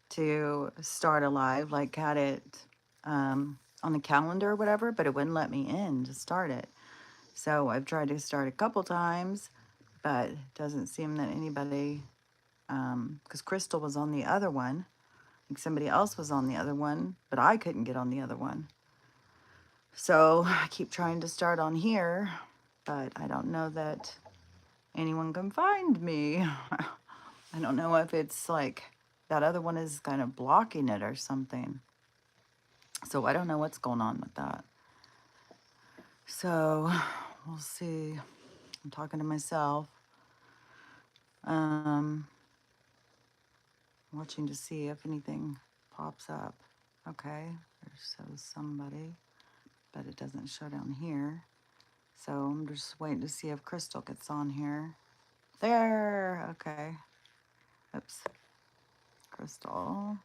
to start a live, like had it on the calendar or whatever, but it wouldn't let me in to start it. So I've tried to start a couple times, but it doesn't seem that anybody, because Crystal was on the other one, like somebody else was on the other one, but I couldn't get on the other one. So I keep trying to start on here, but I don't know that anyone can find me. I don't know if it's like that other one is kind of blocking it or something. So I don't know what's going on with that. So we'll see. I'm talking to myself. Um, Watching to see if anything pops up. Okay, there shows somebody, but it doesn't show down here. So I'm just waiting to see if Crystal gets on here. There, okay. Oops, Crystal.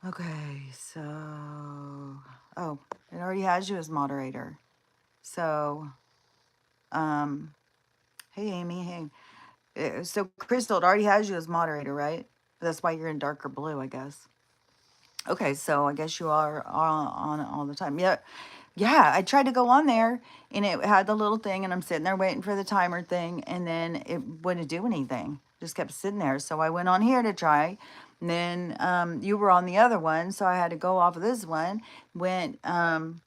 Okay, so, oh, it already has you as moderator. So, um, hey, Amy, hey. So, Crystal, it already has you as moderator, right? That's why you're in darker blue, I guess. Okay, so I guess you are on all the time. Yeah, yeah. I tried to go on there, and it had the little thing, and I'm sitting there waiting for the timer thing, and then it wouldn't do anything. Just kept sitting there. So I went on here to try, and then you were on the other one, so I had to go off of this one. Went and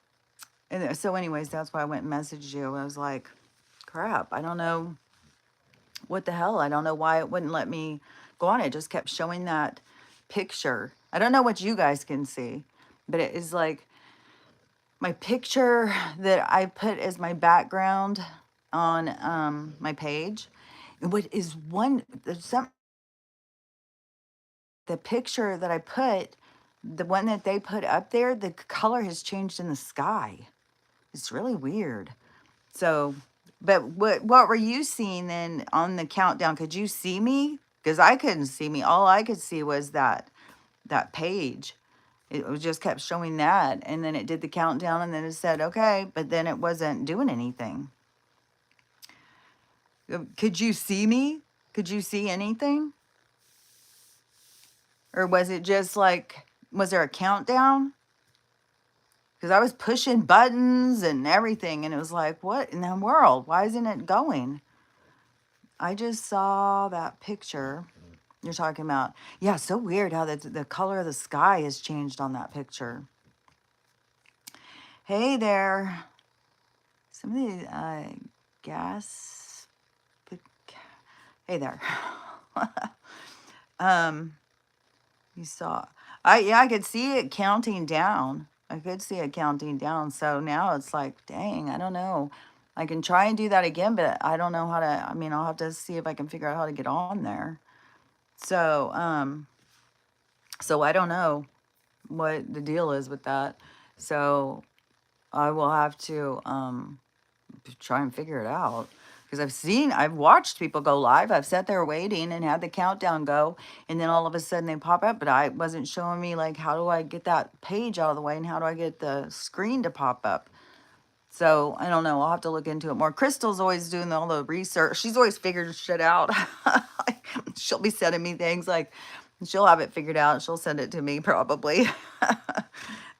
so anyways, that's why I went and messaged you. I was like, crap, I don't know what the hell. I don't know why it wouldn't let me go on. It just kept showing that picture. I don't know what you guys can see, but it is like my picture that I put as my background on my page. What is one, some, the picture that I put, the one that they put up there, the color has changed in the sky. It's really weird. So, but what were you seeing then on the countdown? Could you see me? Because I couldn't see me. All I could see was that page. It was just kept showing that, and then it did the countdown, and then it said okay, but then it wasn't doing anything. Could you see me? Could you see anything? Or was it just like, was there a countdown? Because I was pushing buttons and everything, and it was like, what in the world? Why isn't it going? I just saw that picture you're talking about. Yeah, so weird how the color of the sky has changed on that picture. Hey there. Somebody, gas. Hey there. um, you saw, yeah, I could see it counting down. I could see it counting down. So now it's like, dang, I don't know. I can try and do that again, but I don't know how to, I mean, I'll have to see if I can figure out how to get on there. So, so I don't know what the deal is with that. So I will have to try and figure it out. Because I've watched people go live. I've sat there waiting and had the countdown go, and then all of a sudden they pop up, but I wasn't showing me like how do I get that page out of the way and how do I get the screen to pop up. So I don't know. I'll have to look into it more. Crystal's always doing all the research. She's always figured shit out. She'll be sending me things like she'll have it figured out. She'll send it to me probably.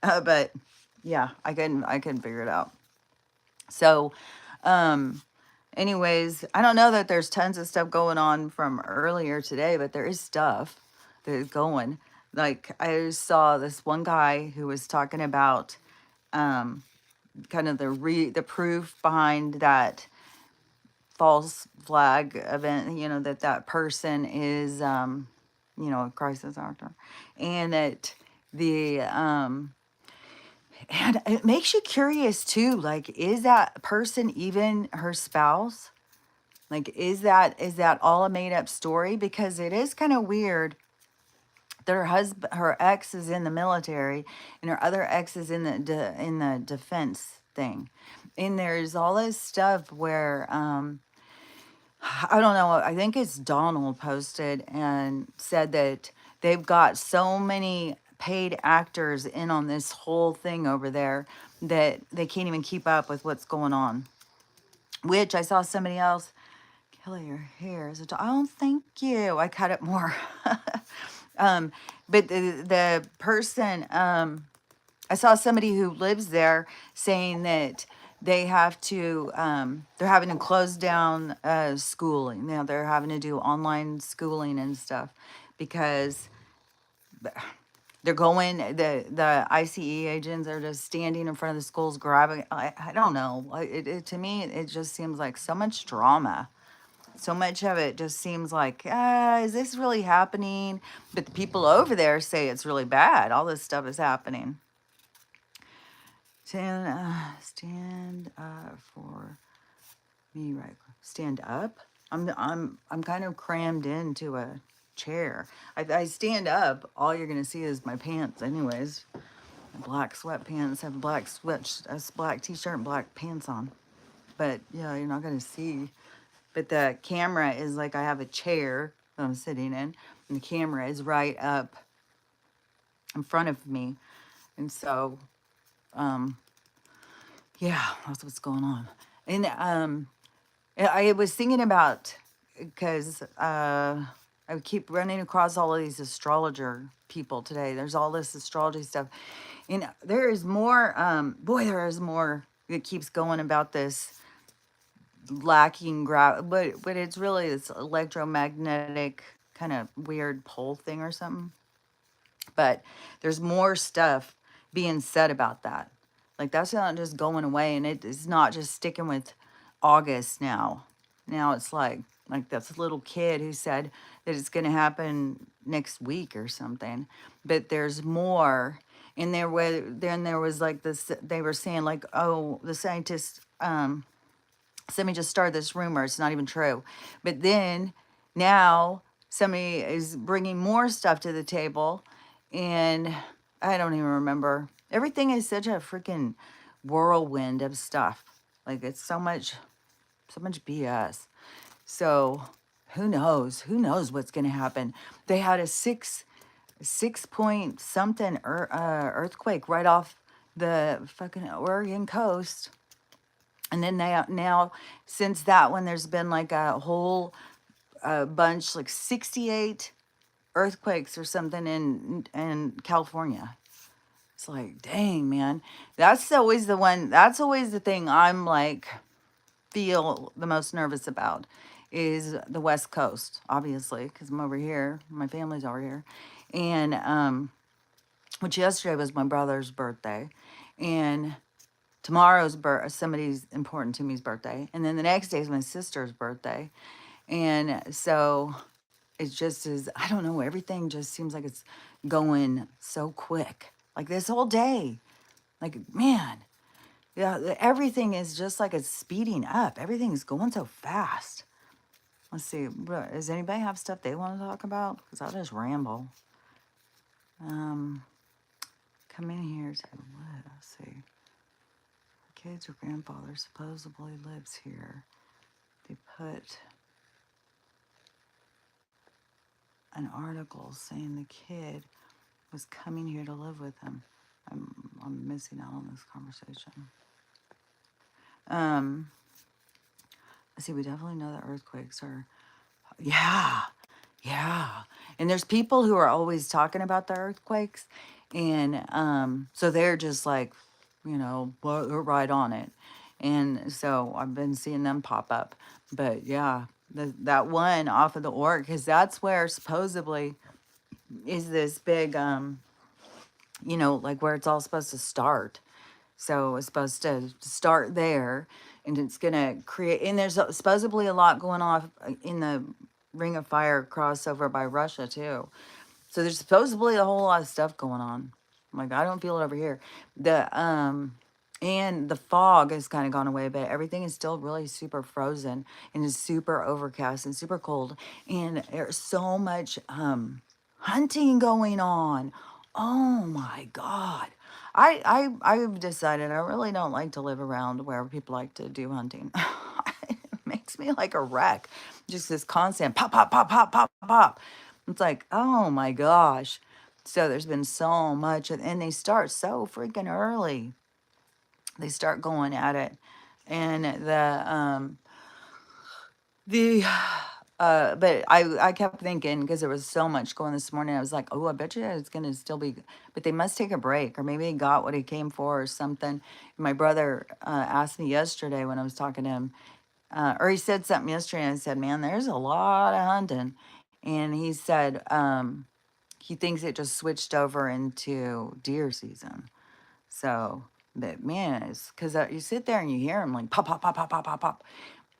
But yeah, I couldn't figure it out. So, um, anyways, I don't know that there's tons of stuff going on from earlier today, but there is stuff that is going. Like I saw this one guy who was talking about um kind of the proof behind that false flag event, that person is a crisis actor, and that the and it makes you curious too, like is that person even her spouse? Like is that all a made up story? Because it is kind of weird that her ex is in the military and her other ex is in the defense thing, and there's all this stuff where I don't know, I think it's Donald posted and said that they've got so many paid actors in on this whole thing over there that they can't even keep up with what's going on. Which I saw somebody else, Kelly, your hair is oh, thank you. I cut it more. Um, but the person, I saw somebody who lives there saying that they have to, they're having to close down schooling. Now they're having to do online schooling and stuff because they're going, the ICE agents are just standing in front of the schools grabbing. I don't know. To me, it just seems like so much drama. So much of it just seems like, is this really happening? But the people over there say it's really bad. All this stuff is happening. Stand for me, right? Stand up. I'm kind of crammed into a chair. I stand up. All you're gonna see is my pants, anyways. My black sweatpants. Have a black black t-shirt and black pants on. But yeah, you're not gonna see. But the camera is like I have a chair that I'm sitting in, and the camera is right up in front of me, and so um, yeah, that's what's going on. And I was thinking about because I keep running across all of these astrologer people today. There's all this astrology stuff, and there is more. Boy, there is more that keeps going about this lacking but it's really this electromagnetic kind of weird pole thing or something. But there's more stuff being said about that. Like that's not just going away, and it is not just sticking with August now. Now it's like this little kid who said that it's going to happen next week or something. But there's more. And then there was like this. They were saying like, oh, the scientists. Somebody just started this rumor. It's not even true. But then now somebody is bringing more stuff to the table. And I don't even remember. Everything is such a freaking whirlwind of stuff. Like it's so much BS. So who knows? Who knows what's going to happen? They had a six point something earthquake right off the fucking Oregon coast. And then now, since that one, there's been like a whole bunch, like 68 earthquakes or something in California. It's like, dang, man. That's always the one. That's always the thing I'm like feel the most nervous about is the West Coast, obviously, because I'm over here. My family's over here, and which yesterday was my brother's birthday, and tomorrow's somebody's important to me's birthday, and then the next day is my sister's birthday, and so it just is. I don't know. Everything just seems like it's going so quick. Like this whole day, like man, yeah, everything is just like it's speeding up. Everything's going so fast. Let's see. Does anybody have stuff they want to talk about? Because I'll just ramble. Um, come in here to what? Let's see. Kids or grandfather supposedly lives here. They put an article saying the kid was coming here to live with him. I'm missing out on this conversation. I see. We definitely know that earthquakes are. Yeah, yeah. And there's people who are always talking about the earthquakes, and so they're just like, they're right on it. And so I've been seeing them pop up. But yeah, that one off of the org, because that's where supposedly is this big, like where it's all supposed to start. So it's supposed to start there, and it's gonna create. And there's supposedly a lot going on in the Ring of Fire crossover by Russia too. So there's supposedly a whole lot of stuff going on. Like I don't feel it over here. And the fog has kind of gone away, but everything is still really super frozen and is super overcast and super cold. And there's so much hunting going on. Oh my God. I've decided I really don't like to live around where people like to do hunting. It makes me like a wreck. Just this constant pop, pop, pop, pop, pop, pop. It's like, oh my gosh. So there's been so much, and they start so freaking early. They start going at it, and the But I kept thinking because there was so much going this morning. I was like, oh, I bet you it's gonna still be, but they must take a break, or maybe he got what he came for, or something. My brother asked me yesterday when I was talking to him, or he said something yesterday, and I said, man, there's a lot of hunting, and he said he thinks it just switched over into deer season. So, but man, it's because you sit there and you hear them like pop, pop, pop, pop, pop, pop, pop.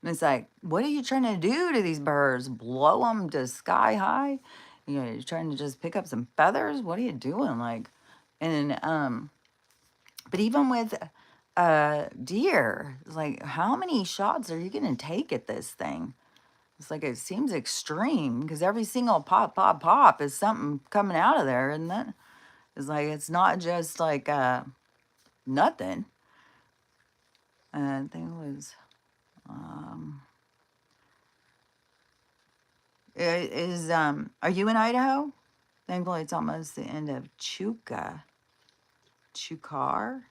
And it's like, what are you trying to do to these birds? Blow them to sky high? You know, you're trying to just pick up some feathers? What are you doing? Like, and, but even with deer, it's like, how many shots are you going to take at this thing? It's like, it seems extreme because every single pop, pop, pop is something coming out of there, isn't it? It's like, it's not just like nothing. I think it was, um, are you in Idaho? Thankfully, it's almost the end of Chuka. Chukar?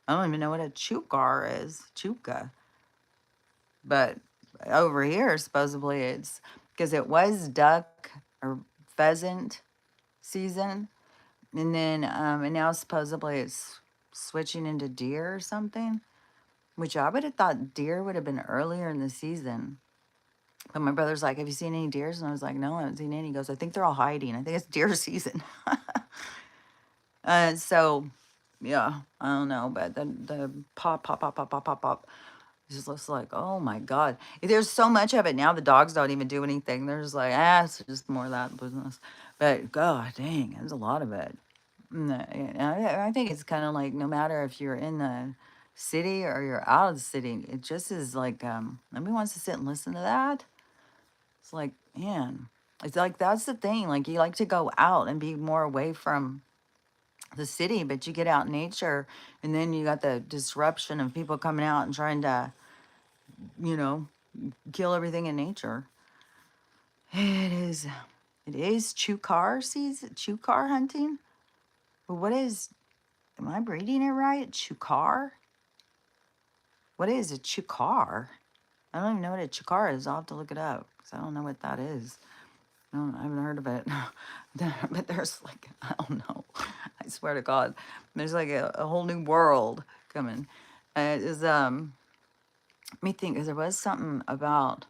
I don't even know what a chukar is. Chuka. But over here, supposedly, it's because it was duck or pheasant season. And now supposedly it's switching into deer or something, which I would have thought deer would have been earlier in the season. But my brother's like, have you seen any deers? And I was like, no, I haven't seen any. He goes, I think they're all hiding. I think it's deer season. So yeah, I don't know, but the pop, pop, pop, pop, pop, pop, pop. It just looks like, oh my God. There's so much of it now. The dogs don't even do anything. They're just like, it's just more of that business. But God dang, there's a lot of it. And I think it's kind of like no matter if you're in the city or you're out of the city, it just is like nobody wants to sit and listen to that. It's like, man, it's like that's the thing. Like you like to go out and be more away from the city, but you get out in nature, and then you got the disruption of people coming out and trying to, you know, kill everything in nature. It is, it is chukar season, chukar hunting. But what is? Am I reading it right? Chukar. What is a chukar? I don't even know what a chukar is. I'll have to look it up because I don't know what that is. I haven't heard of it. But there's like, I don't know. I swear to God, there's like a whole new world coming. Let me think, because there was something about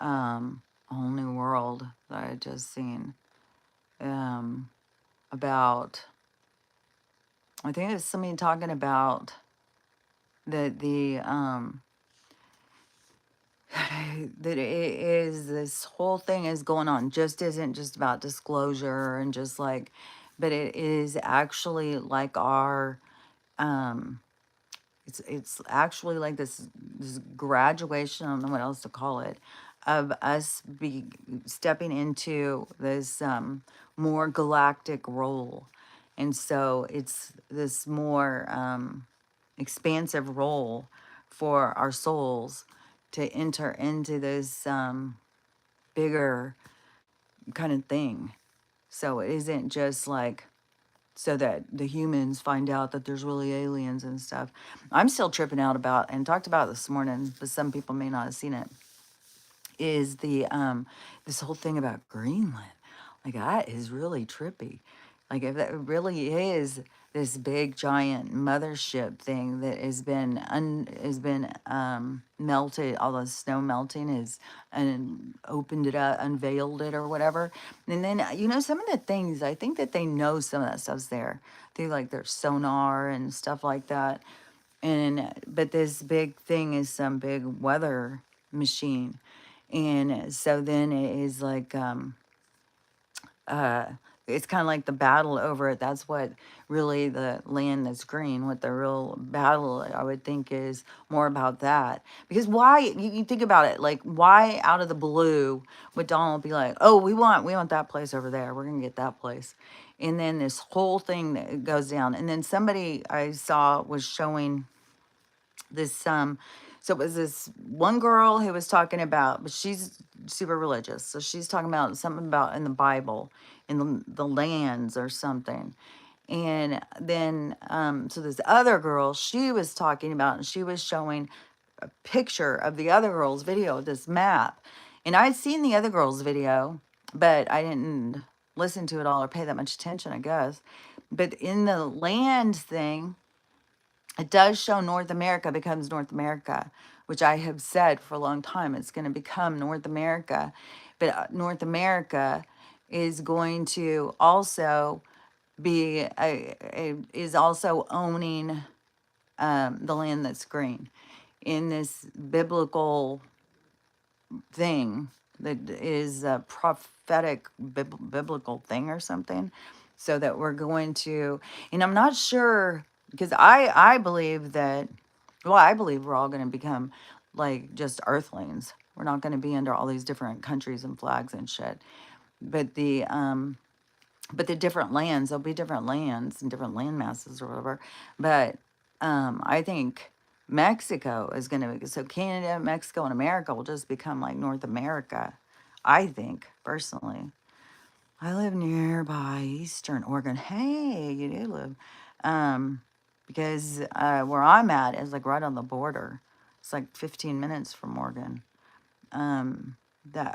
a whole new world that I had just seen. About, I think it was somebody talking about the that it is, this whole thing is going on, just isn't just about disclosure and just like, but it is actually like our um it's actually like this graduation, I don't know what else to call it, of us be stepping into this more galactic role. And so it's this more expansive role for our souls to enter into this bigger kind of thing. So it isn't just like so that the humans find out that there's really aliens and stuff. I'm still tripping out about, and talked about this morning, but some people may not have seen it, is the this whole thing about Greenland. Like that is really trippy. Like if that really is this big giant mothership thing that has been melted, all the snow melting is and opened it up, unveiled it or whatever. And then some of the things, I think that they know some of that stuff's there. They like their sonar and stuff like that. And but this big thing is some big weather machine. And so then it is like uh it's kind of like the battle over it. That's what really the land that's green, what the real battle I would think is more about that. Because why, you think about it, like why out of the blue would Donald be like, oh, we want that place over there, we're gonna get that place. And then this whole thing that goes down. And then somebody I saw was showing this so it was this one girl who was talking about, but she's super religious, so she's talking about something about in the Bible, in the lands or something. And then so this other girl, she was talking about, and she was showing a picture of the other girl's video, this map. And I'd seen the other girl's video, but I didn't listen to it all or pay that much attention, I guess. But in the land thing, it does show North America becomes North America, which I have said for a long time. It's going to become North America. But North America is going to also is also owning the land that's green in this biblical thing that is a prophetic biblical thing or something, so that we're going to, and I'm not sure, because I believe that, well, I believe we're all going to become like just earthlings. We're not going to be under all these different countries and flags and shit. But the different lands, there'll be different lands and different land masses or whatever. But I think Mexico is going to, so Canada, Mexico, and America will just become like North America. I think, personally. I live nearby Eastern Oregon. Hey, you do live. Um, because where I'm at is like right on the border. It's like 15 minutes from Oregon. Um, the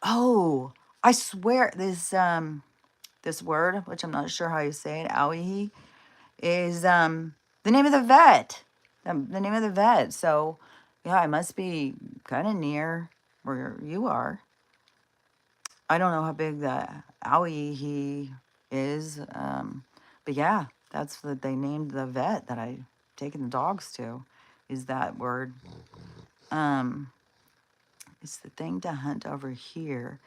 oh, I swear this word, which I'm not sure how you say it, Auihi, is the name of the vet. The name of the vet. So, yeah, I must be kind of near where you are. I don't know how big the Auihi is, but yeah, that's what they named the vet that I taken the dogs to. Is that word? Um, it's the thing to hunt over here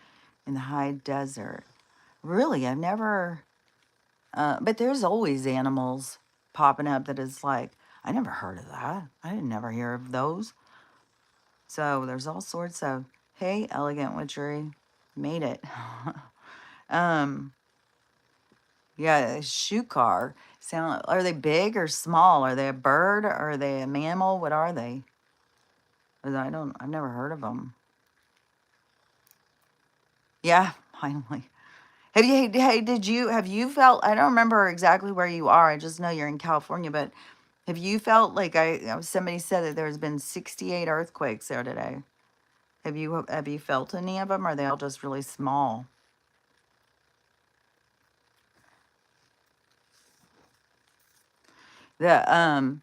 in the high desert. Really, I've never. But there's always animals popping up that is like, I never heard of that. I didn't never hear of those. So there's all sorts of, hey, elegant witchery, made it. um, yeah, a shoe car. Sound, are they big or small? Are they a bird? Or are they a mammal? What are they? 'Cause I've never heard of them. Yeah, finally. Have you felt, I don't remember exactly where you are. I just know you're in California, but have you felt like somebody said that there's been 68 earthquakes there today? Have you felt any of them? Or are they all just really small? The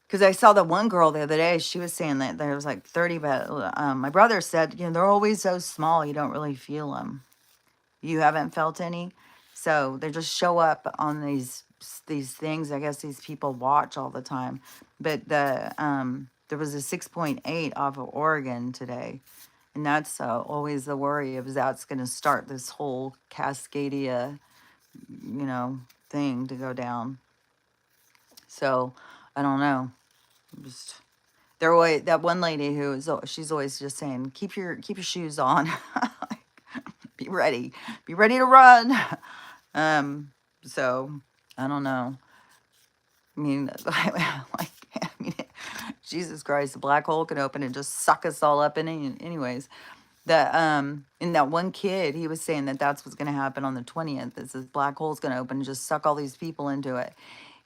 because I saw the one girl the other day, she was saying that there was like 30, but my brother said, they're always so small, you don't really feel them. You haven't felt any, so they just show up on these things. I guess these people watch all the time. But there was a 6.8 off of Oregon today, and that's always the worry of, is that's going to start this whole Cascadia, thing to go down. So I don't know. Just they're always, that one lady who is, she's always just saying, keep your shoes on. Be ready. Be ready to run. So I don't know. I mean, like, I mean, Jesus Christ, the black hole can open and just suck us all up in it. Anyways, in that one kid, he was saying that that's what's going to happen on the 20th. Is this black hole's going to open and just suck all these people into it.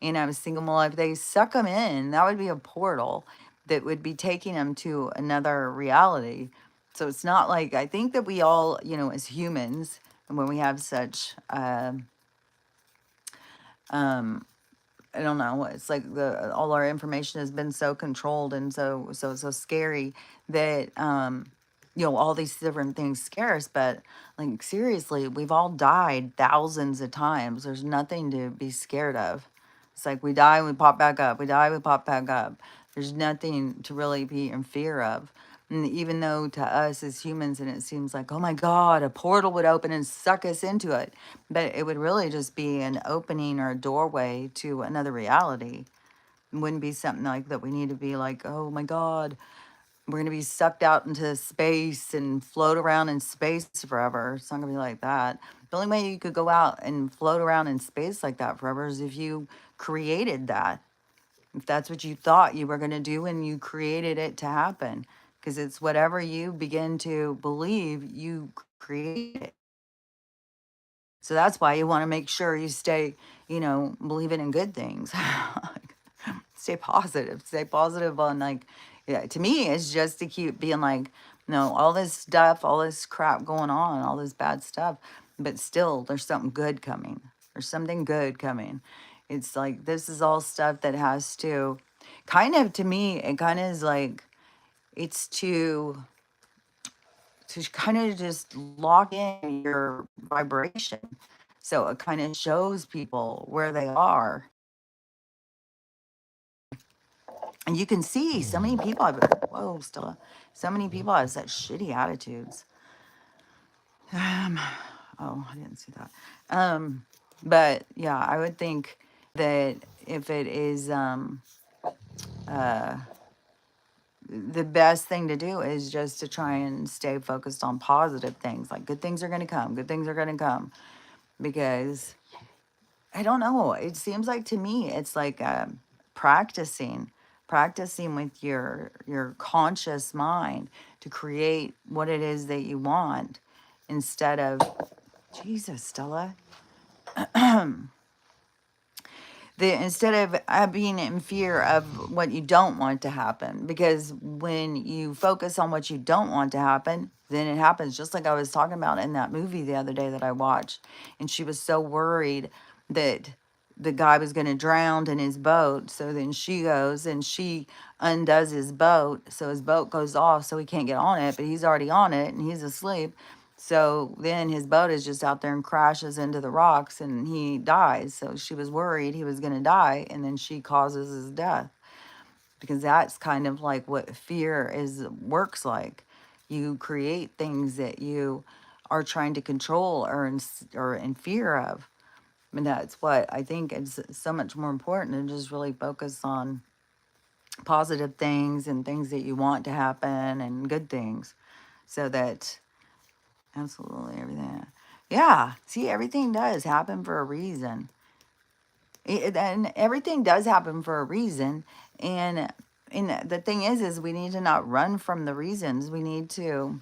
And I was thinking, well, if they suck them in, that would be a portal that would be taking them to another reality. So it's not like, I think that we all, as humans, and when we have such, um, I don't know, it's like all our information has been so controlled and so scary that all these different things scare us. But like, seriously, we've all died thousands of times. There's nothing to be scared of. It's like we die, we pop back up. We die, we pop back up. There's nothing to really be in fear of. And even though to us as humans, and it seems like, oh my God, a portal would open and suck us into it. But it would really just be an opening or a doorway to another reality. It wouldn't be something like that we need to be like, oh my God, we're going to be sucked out into space and float around in space forever. It's not going to be like that. The only way you could go out and float around in space like that forever is if you created that. If that's what you thought you were going to do and you created it to happen. Because it's whatever you begin to believe, you create it. So that's why you want to make sure you stay, believing in good things. Stay positive. Stay positive on, like, yeah, to me, it's just to keep being like, No, all this stuff, all this crap going on, all this bad stuff, but still there's something good coming. There's something good coming. It's like this is all stuff that has to kind of, to me, it kind of is like it's to kind of just lock in your vibration. So it kind of shows people where they are. And you can see so many people have, whoa, Stella, so many people have such shitty attitudes. Um, oh, I didn't see that. But yeah, I would think that if it is the best thing to do is just to try and stay focused on positive things. Like good things are going to come. Good things are going to come. Because I don't know. It seems like to me, it's like practicing, practicing with your conscious mind to create what it is that you want instead of Jesus, Stella. Instead of being in fear of what you don't want to happen, because when you focus on what you don't want to happen, then it happens, just like I was talking about in that movie the other day that I watched. And she was so worried that the guy was going to drown in his boat, so then she goes and she undoes his boat, so his boat goes off, so he can't get on it, but he's already on it and he's asleep. So then his boat is just out there and crashes into the rocks and he dies. So she was worried he was going to die, and then she causes his death, because that's kind of like what fear is works like. You create things that you are trying to control or in fear of. And that's what I think is so much more important to just really focus on positive things and things that you want to happen and good things, so that absolutely everything. Yeah. See, everything does happen for a reason. And everything does happen for a reason. And the thing is we need to not run from the reasons. We need to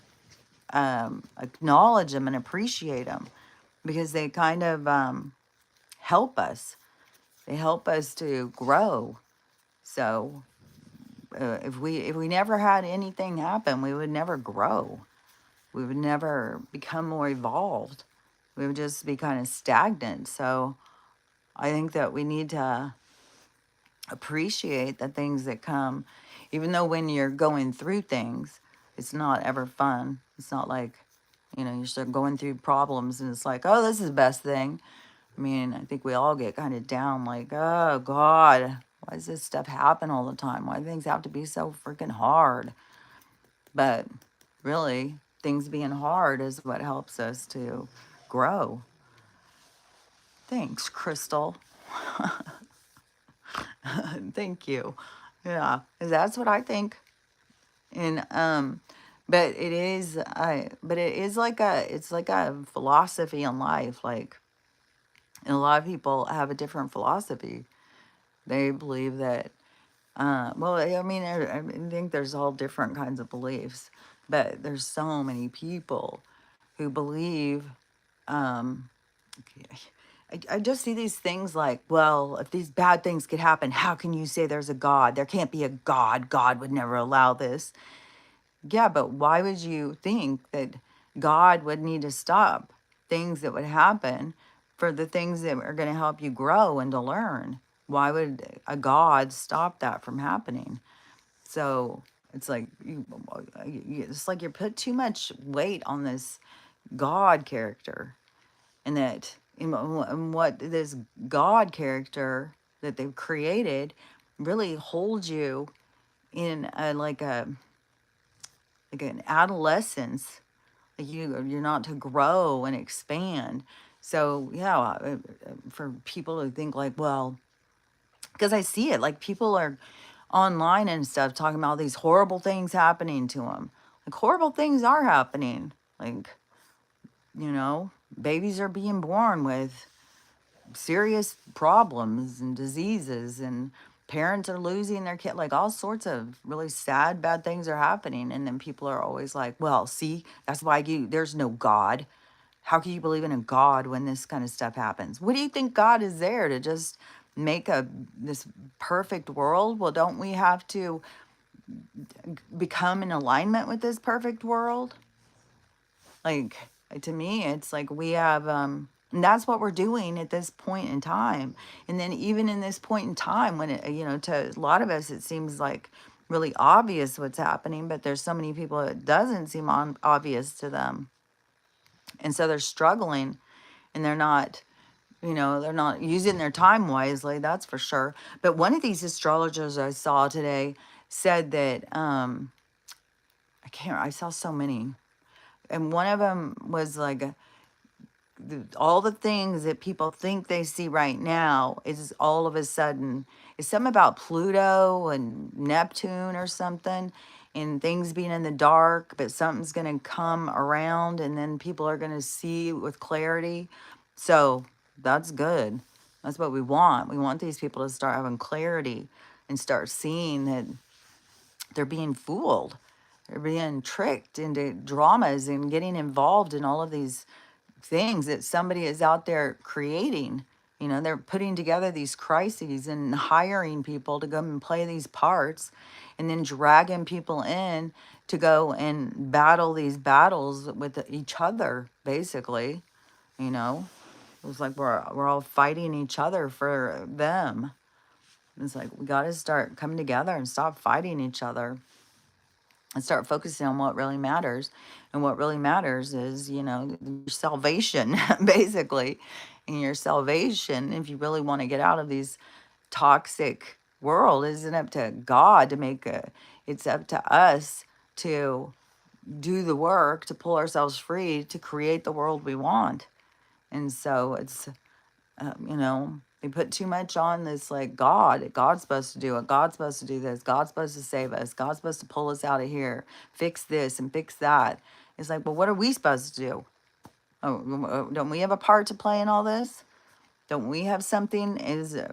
acknowledge them and appreciate them, because they kind of help us. They help us to grow. So if we never had anything happen, we would never grow. We would never become more evolved. We would just be kind of stagnant. So I think that we need to appreciate the things that come, even though when you're going through things, it's not ever fun. It's not like, you're still going through problems and it's like, oh, this is the best thing. I mean, I think we all get kind of down like, oh, God, why does this stuff happen all the time? Why do things have to be so freaking hard? But really, things being hard is what helps us to grow. Thanks, Crystal. Thank you. Yeah, 'cause that's what I think. And but it is like it's like a philosophy in life. Like, and a lot of people have a different philosophy. They believe that well, I mean, I think there's all different kinds of beliefs, but there's so many people who believe um I just see these things like, well, if these bad things could happen, how can you say there's a God? There can't be a God. God would never allow this. Yeah, but why would you think that God would need to stop things that would happen for the things that are going to help you grow and to learn? Why would a God stop that from happening? So it's like it's like you put too much weight on this God character, and that and what this God character that they've created really holds you in like an adolescence. Like you're not to grow and expand. So yeah, for people who think like, well, because I see it, like people are online and stuff talking about these horrible things happening to them. Like horrible things are happening. Like, babies are being born with serious problems and diseases, and parents are losing their kid. Like all sorts of really sad bad things are happening, and then people are always like, well, see, that's why there's no God. How can you believe in a God when this kind of stuff happens? What do you think? God is there to just make this perfect world? Well, don't we have to become in alignment with this perfect world. Like, to me, it's like we have, and that's what we're doing at this point in time. And then even in this point in time, when it, to a lot of us, it seems like really obvious what's happening, but there's so many people it doesn't seem obvious to them. And so they're struggling, and they're not using their time wisely, that's for sure. But one of these astrologers I saw today said that, I saw so many. And one of them was like, all the things that people think they see right now is all of a sudden, it's something about Pluto and Neptune or something, and things being in the dark, but something's going to come around and then people are going to see with clarity. So that's good. That's what we want. We want these people to start having clarity and start seeing that they're being fooled. They're being tricked into dramas and getting involved in all of these things that somebody is out there creating. They're putting together these crises and hiring people to go and play these parts, and then dragging people in to go and battle these battles with each other, basically. You know, it was like we're all fighting each other for them. It's like we got to start coming together and stop fighting each other and start focusing on what really matters. And what really matters is, your salvation, basically. And your salvation, if you really want to get out of these toxic world, isn't up to God to it's up to us to do the work, to pull ourselves free, to create the world we want. And so it's they put too much on this, like, God's supposed to do it. God's supposed to do this. God's supposed to save us. God's supposed to pull us out of here, fix this and fix that. It's like, well, what are we supposed to do? Oh, don't we have a part to play in all this? Don't we have something?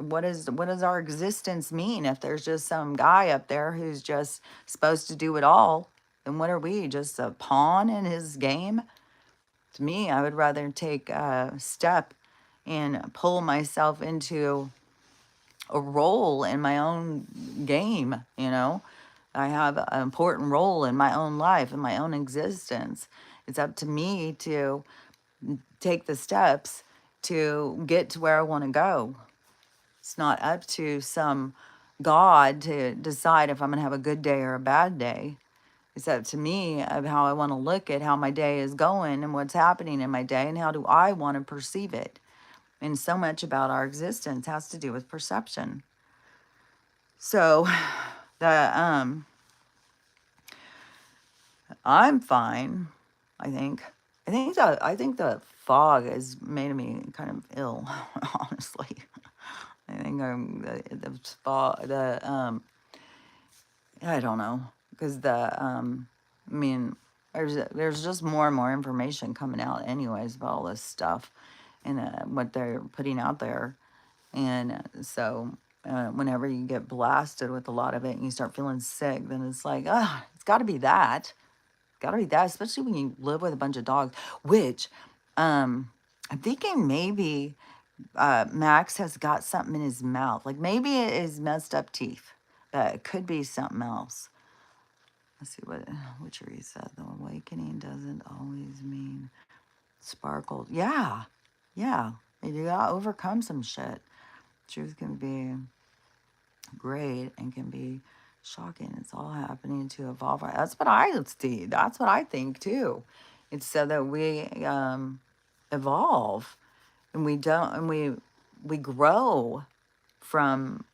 What does our existence mean if there's just some guy up there who's just supposed to do it all? Then what are we? Just a pawn in his game? To me, I would rather take a step and pull myself into a role in my own game. I have an important role in my own life, in my own existence. It's up to me to take the steps to get to where I want to go. It's not up to some God to decide if I'm going to have a good day or a bad day. It's up to me of how I want to look at how my day is going and what's happening in my day and how do I want to perceive it. And so much about our existence has to do with perception. So the I'm fine, I think. I think the fog has made me kind of ill, honestly. I think the fog, I don't know, because I mean, there's just more and more information coming out anyways about all this stuff and what they're putting out there. And so whenever you get blasted with a lot of it and you start feeling sick, then it's like, it's got to be that. Got to be that, especially when you live with a bunch of dogs, which I'm thinking maybe Max has got something in his mouth. Like maybe it is messed up teeth, but it could be something else. Let's see what Witchery said. The awakening doesn't always mean sparkle. Yeah, yeah. You gotta overcome some shit. Truth can be great and can be shocking. It's all happening to evolve. That's what I see. That's what I think too. It's so that we evolve and we don't and we grow from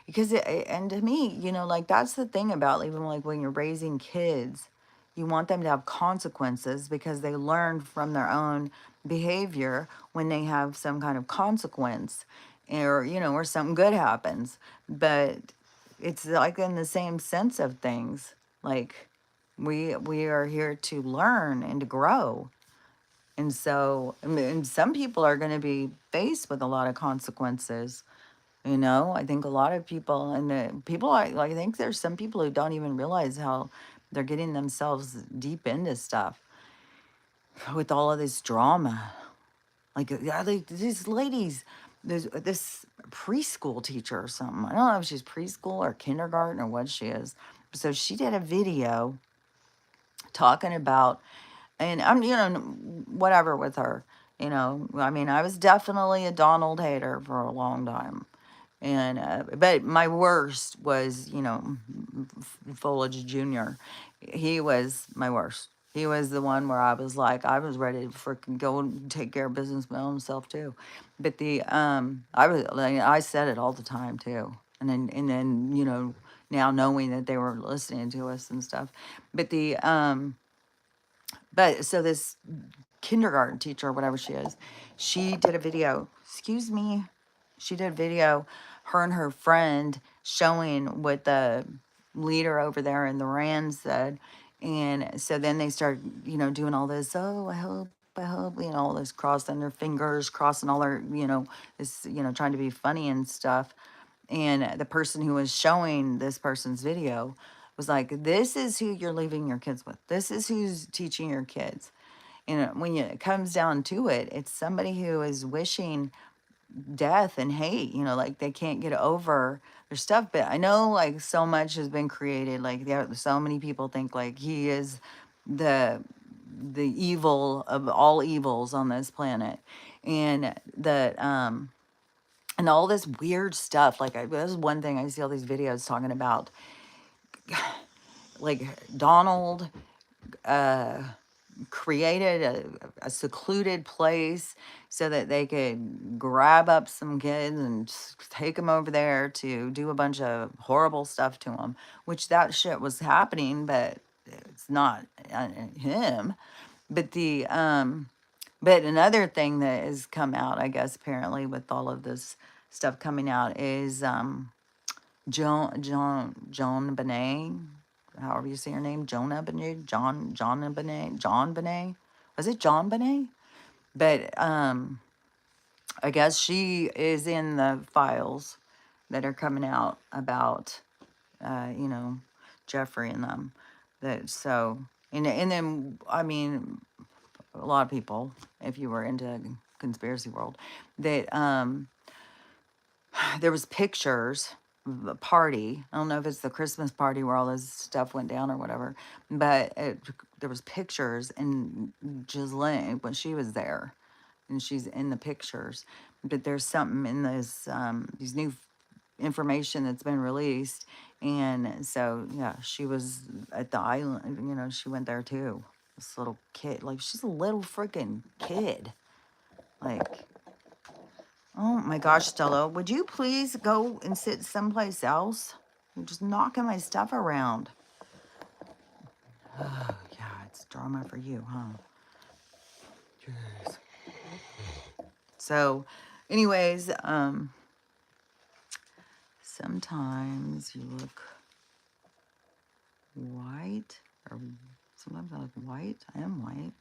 because and to me, like that's the thing about even like when you're raising kids, you want them to have consequences because they learn from their own behavior when they have some kind of consequence or or something good happens. But it's like in the same sense of things, like we are here to learn and to grow. And so, I mean, some people are going to be faced with a lot of consequences. I think a lot of people, and I think there's some people who don't even realize how they're getting themselves deep into stuff with all of this drama. Like, yeah, these ladies, there's this preschool teacher or something. I don't know if she's preschool or kindergarten or what she is. So she did a video talking about, and I'm, whatever with her. I mean, I was definitely a Donald hater for a long time. And but my worst was, Foliage Jr. He was my worst. He was the one where I was like, I was ready to freaking go and take care of business my own self too. But I was like, I said it all the time too. And then now knowing that they were listening to us and stuff. But so this kindergarten teacher or whatever she is, she did a video. Excuse me. She did a video, her and her friend showing what the leader over there in the RAN said. And so then they start, doing all this, oh, I hope, all this crossing their fingers, crossing all their, this, trying to be funny and stuff. And the person who was showing this person's video was like, this is who you're leaving your kids with. This is who's teaching your kids. And when it comes down to it, it's somebody who is wishing death and hate, like they can't get over their stuff. But I know like so much has been created. Like so many people think like he is the the evil of all evils on this planet. And that and all this weird stuff. Like this is one thing I see all these videos talking about, like Donald created a secluded place so that they could grab up some kids and take them over there to do a bunch of horrible stuff to them, which that shit was happening, but it's not him. But but another thing that has come out, I guess, apparently with all of this stuff coming out is Joan Benet, however you say her name, Jonah Benet, John Benet, John Benet. Was it John Benet? But I guess she is in the files that are coming out about uh, you know, Jeffrey and them. That so and then I mean a lot of people, if you were into conspiracy world, that there was pictures of a party. I don't know if it's the Christmas party where all this stuff went down or whatever, but there was pictures and Ghislaine when she was there, and she's in the pictures. But there's something in this these new information that's been released, and so yeah, she was at the island. She went there too. This little kid, like she's a little freaking kid, like. Oh my gosh, Stella, would you please go and sit someplace else? You're just knocking my stuff around. Oh, yeah, it's drama for you, huh? Jeez. So, anyways, sometimes you look white, or sometimes I look white. I am white.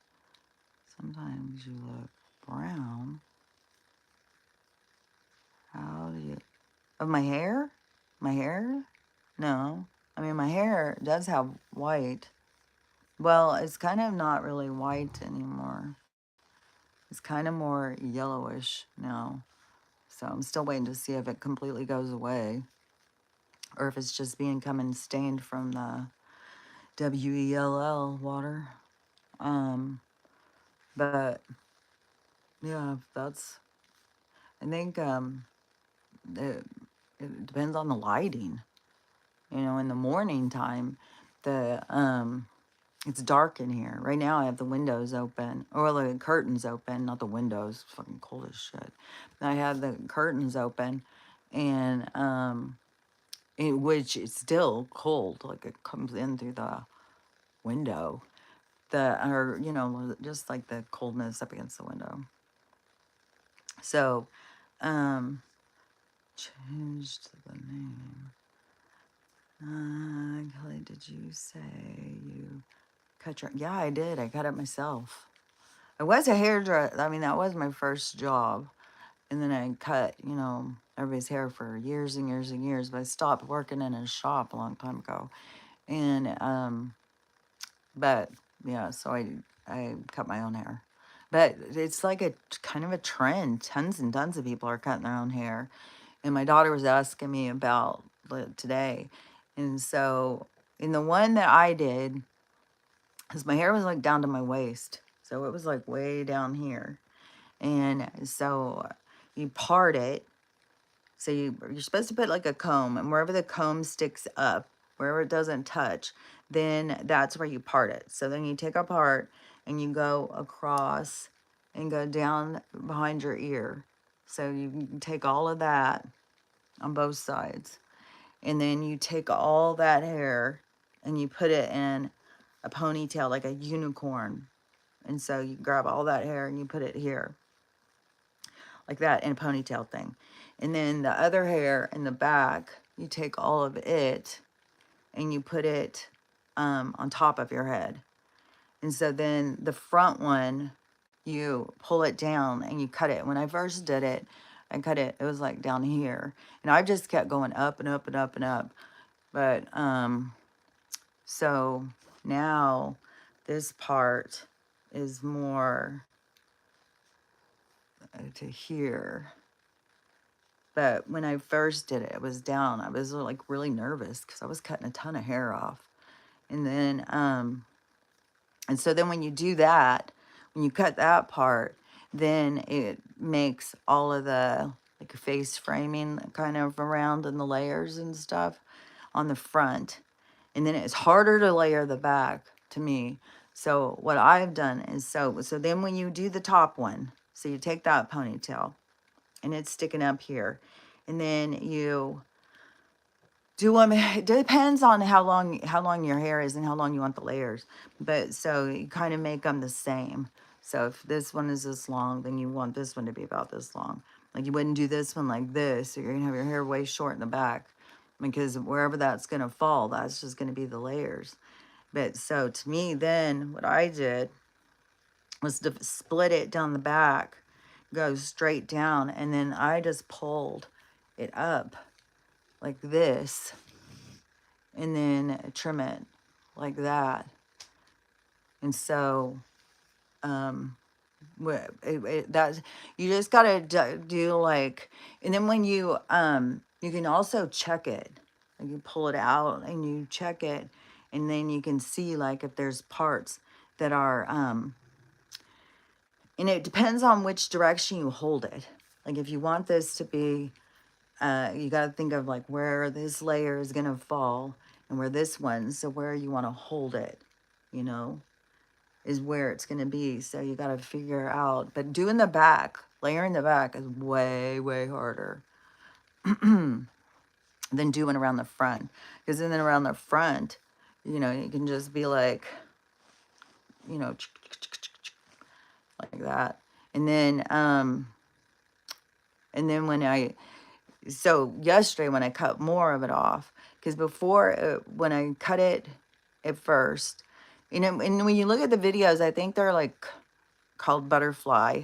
Sometimes you look brown. How do you... Of my hair? My hair? No. I mean, my hair does have white. Well, it's kind of not really white anymore. It's kind of more yellowish now. So I'm still waiting to see if it completely goes away or if it's just becoming stained from the WELL water. Um, but yeah, I think it, it depends on the lighting. In the morning time, the it's dark in here. Right now I have the windows open, or the curtains open, not the windows, it's fucking cold as shit. I have the curtains open, and which is still cold, like it comes in through the window. Or just like the coldness up against the window. So, um, changed the name. Kelly, did you say you cut your... Yeah, I did. I cut it myself. I was a hairdresser. I mean, that was my first job. And then I cut, everybody's hair for years and years and years. But I stopped working in a shop a long time ago. And, but, yeah, so I cut my own hair. But it's like a kind of a trend. Tons and tons of people are cutting their own hair. And my daughter was asking me about it today. And so in the one that I did, because my hair was like down to my waist. So it was like way down here. And so you part it. So you're supposed to put like a comb, and wherever the comb sticks up, wherever it doesn't touch, then that's where you part it. So then you take a part and you go across and go down behind your ear. So you can take all of that on both sides. And then you take all that hair and you put it in a ponytail like a unicorn. And so you grab all that hair and you put it here like that in a ponytail thing. And then the other hair in the back, you take all of it and you put it on top of your head. And so then the front one, you pull it down and you cut it. When I first did it, I cut it, it was like down here. And I just kept going up and up and up and up. But so now this part is more to here. But when I first did it, it was down. I was like really nervous because I was cutting a ton of hair off. And then, and so then when you do that, when you cut that part, then it makes all of the like face framing kind of around and the layers and stuff on the front. And then it's harder to layer the back to me. So what I've done is so then when you do the top one, so you take that ponytail and it's sticking up here, and then you do them. It depends on how long your hair is and how long you want the layers. But so you kind of make them the same. So if this one is this long, then you want this one to be about this long. Like you wouldn't do this one like this. So you're gonna have your hair way short in the back, because wherever that's gonna fall, that's just gonna be the layers. But so to me, then what I did was to split it down the back, go straight down, and then I just pulled it up like this, and then trim it like that. And so that's, you just gotta do like, and then when you can also check it, like you pull it out and you check it, and then you can see like if there's parts that are and it depends on which direction you hold it. Like if you want this to be you got to think of like where this layer is going to fall and where this one, so where you want to hold it, you know, is where it's going to be. So you got to figure out, but doing the back, layering the back is way, way harder than doing around the front. Because then around the front, you know, you can just be like, you know, like that. And then when so yesterday when I cut more of it off, because before when I cut it at first, you know, and when you look at the videos, I think they're like called butterfly.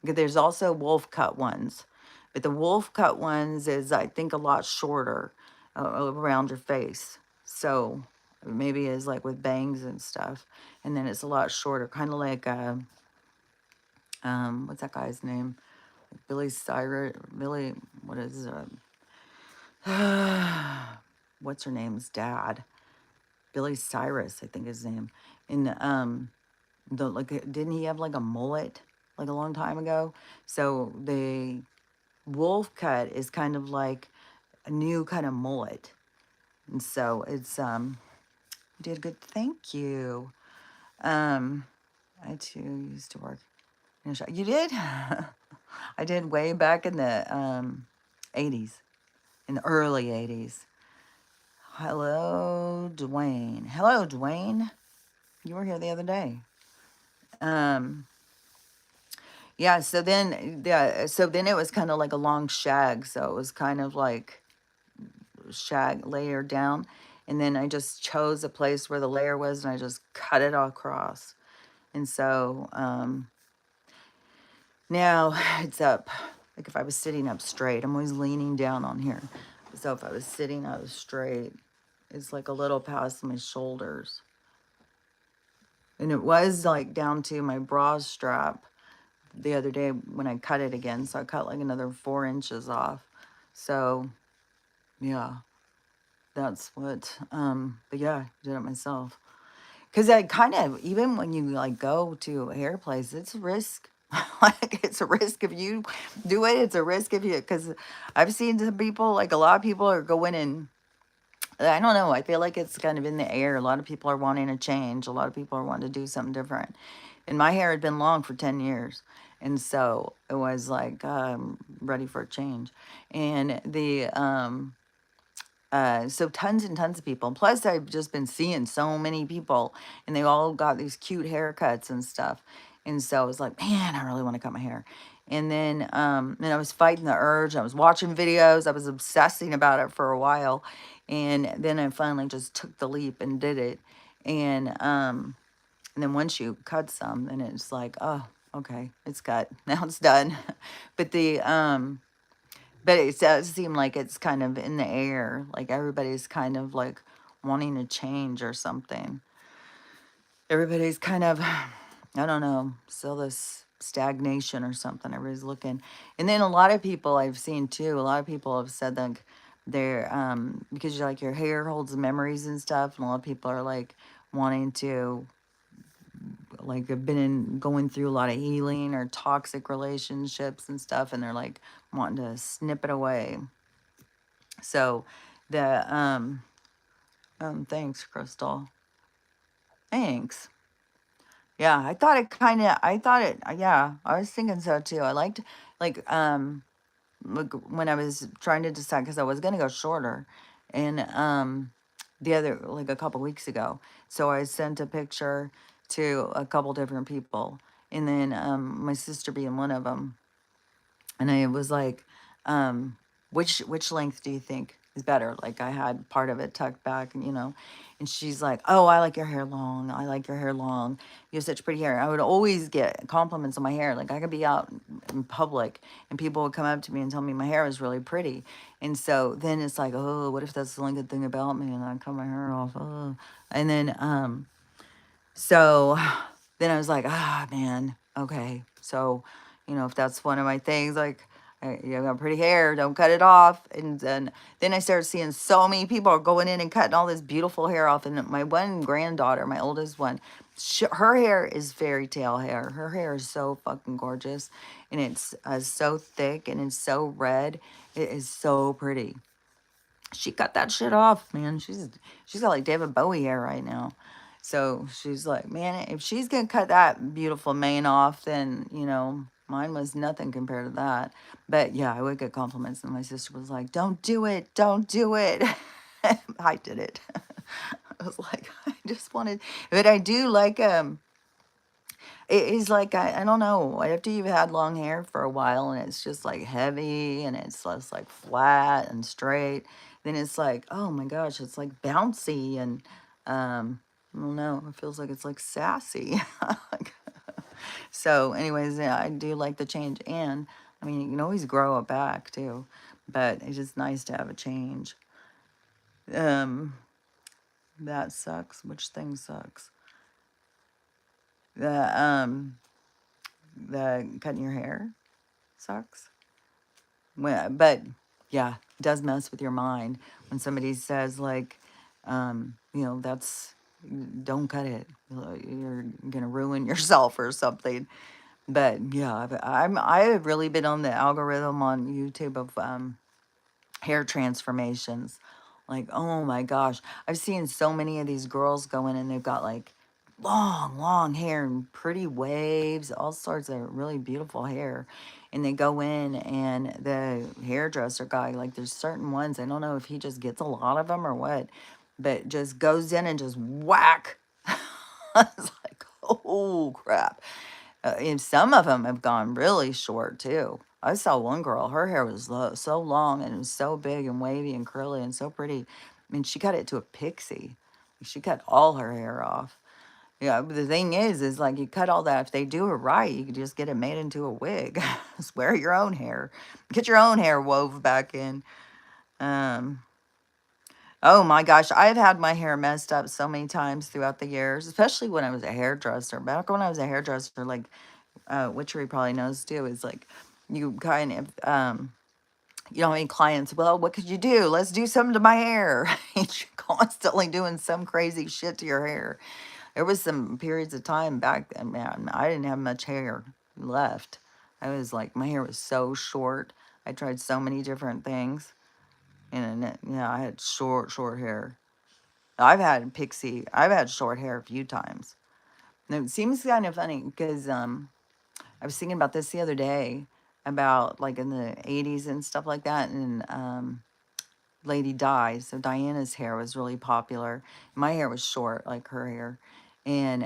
There's also wolf cut ones, but the wolf cut ones is I think a lot shorter around your face. So maybe it's like with bangs and stuff, and then it's a lot shorter, kind of like what's that guy's name? Billy Cyrus, Billy, what is what's her name's dad? Billy Cyrus, I think his name. And the like, didn't he have like a mullet like a long time ago? So the wolf cut is kind of like a new kind of mullet, and so it's you did good. Thank you. I too used to work in a shop. You did? I did way back in the 80s, in the early 80s. Hello, Dwayne. Hello, Dwayne. You were here the other day. Yeah, so then it was kind of like a long shag, so it was kind of like shag layered down, and then I just chose a place where the layer was and I just cut it all across. And so now it's up. Like if I was sitting up straight, I'm always leaning down on here. So if I was sitting up straight, it's like a little past my shoulders. And it was like down to my bra strap the other day when I cut it again. So I cut like another 4 inches off. So, yeah. That's what, but yeah, I did it myself. Because I kind of, even when you like go to a hair place, it's a risk. Like it's a risk if you do it. It's a risk if you, because I've seen some people, like a lot of people are going and I don't know. I feel like it's kind of in the air. A lot of people are wanting a change. A lot of people are wanting to do something different. And my hair had been long for 10 years. And so it was like, ready for a change. And so tons and tons of people. Plus, I've just been seeing so many people, and they all got these cute haircuts and stuff. And so I was like, man, I really want to cut my hair. And I was fighting the urge. I was watching videos. I was obsessing about it for a while, and then I finally just took the leap and did it. And then once you cut some, then it's like, oh, okay, it's cut. Now it's done. But but it does seem like it's kind of in the air. Like everybody's kind of like wanting to change or something. Everybody's kind of, I don't know, still this stagnation or something. Everybody's looking. And then a lot of people I've seen too, a lot of people have said that they're, because you're like your hair holds memories and stuff. And a lot of people are like wanting to, like, have been going through a lot of healing or toxic relationships and stuff. And they're like wanting to snip it away. So the thanks, Crystal. Thanks. Yeah, I thought it yeah, I was thinking so too. I liked like like when I was trying to decide because I was gonna go shorter and the other like a couple weeks ago. So I sent a picture to a couple different people and then my sister being one of them. And I was like, which length do you think is better? Like I had part of it tucked back, and and she's like, oh, I like your hair long. I like your hair long. You have such pretty hair. I would always get compliments on my hair. Like I could be out in public, and people would come up to me and tell me my hair was really pretty. And so then it's like, oh, what if that's the only good thing about me? And I cut my hair off. Oh. And then so then I was like, ah, man, okay. So, if that's one of my things, like, you got pretty hair, don't cut it off. And then I started seeing so many people are going in and cutting all this beautiful hair off. And my one granddaughter, my oldest one, her hair is fairy tale hair. Her hair is so fucking gorgeous. And it's so thick and it's so red. It is so pretty. She cut that shit off, man. She's got like David Bowie hair right now. So she's like, man, if she's gonna cut that beautiful mane off, then mine was nothing compared to that. But yeah, I would get compliments, and my sister was like, "Don't do it, don't do it." I did it. I was like, I just wanted, but I do like it is like I don't know. After you've had long hair for a while and it's just like heavy and it's less like flat and straight, then it's like, oh my gosh, it's like bouncy and I don't know. It feels like it's like sassy. So, anyways, yeah, I do like the change, and I mean, you can always grow it back too, but it's just nice to have a change. Um, that sucks. Which thing sucks? The the cutting your hair sucks. But yeah, it does mess with your mind when somebody says like, that's don't cut it. You're gonna ruin yourself or something. But yeah, I have really been on the algorithm on YouTube of hair transformations. Like, oh my gosh, I've seen so many of these girls go in and they've got like long, long hair and pretty waves, all sorts of really beautiful hair. And they go in and the hairdresser guy, like there's certain ones, I don't know if he just gets a lot of them or what, but just goes in and just whack. It's like, oh crap. And some of them have gone really short too. I saw one girl, her hair was so long and it was so big and wavy and curly and so pretty. I mean, she cut it to a pixie. She cut all her hair off. Yeah, but the thing is like you cut all that. If they do it right, you can just get it made into a wig. Just wear your own hair. Get your own hair wove back in. Um, oh my gosh, I've had my hair messed up so many times throughout the years, especially when I was a hairdresser. Back when I was a hairdresser, like Witchery probably knows too, is like you kind of you know, any clients, well, what could you do? Let's do something to my hair. You're constantly doing some crazy shit to your hair. There was some periods of time back then, man, I didn't have much hair left. I was like, my hair was so short. I tried so many different things. And yeah, I had short hair. I've had short hair a few times. And it seems kind of funny because I was thinking about this the other day about like in the 80s and stuff like that. And Lady Di, so Diana's hair was really popular. My hair was short, like her hair. And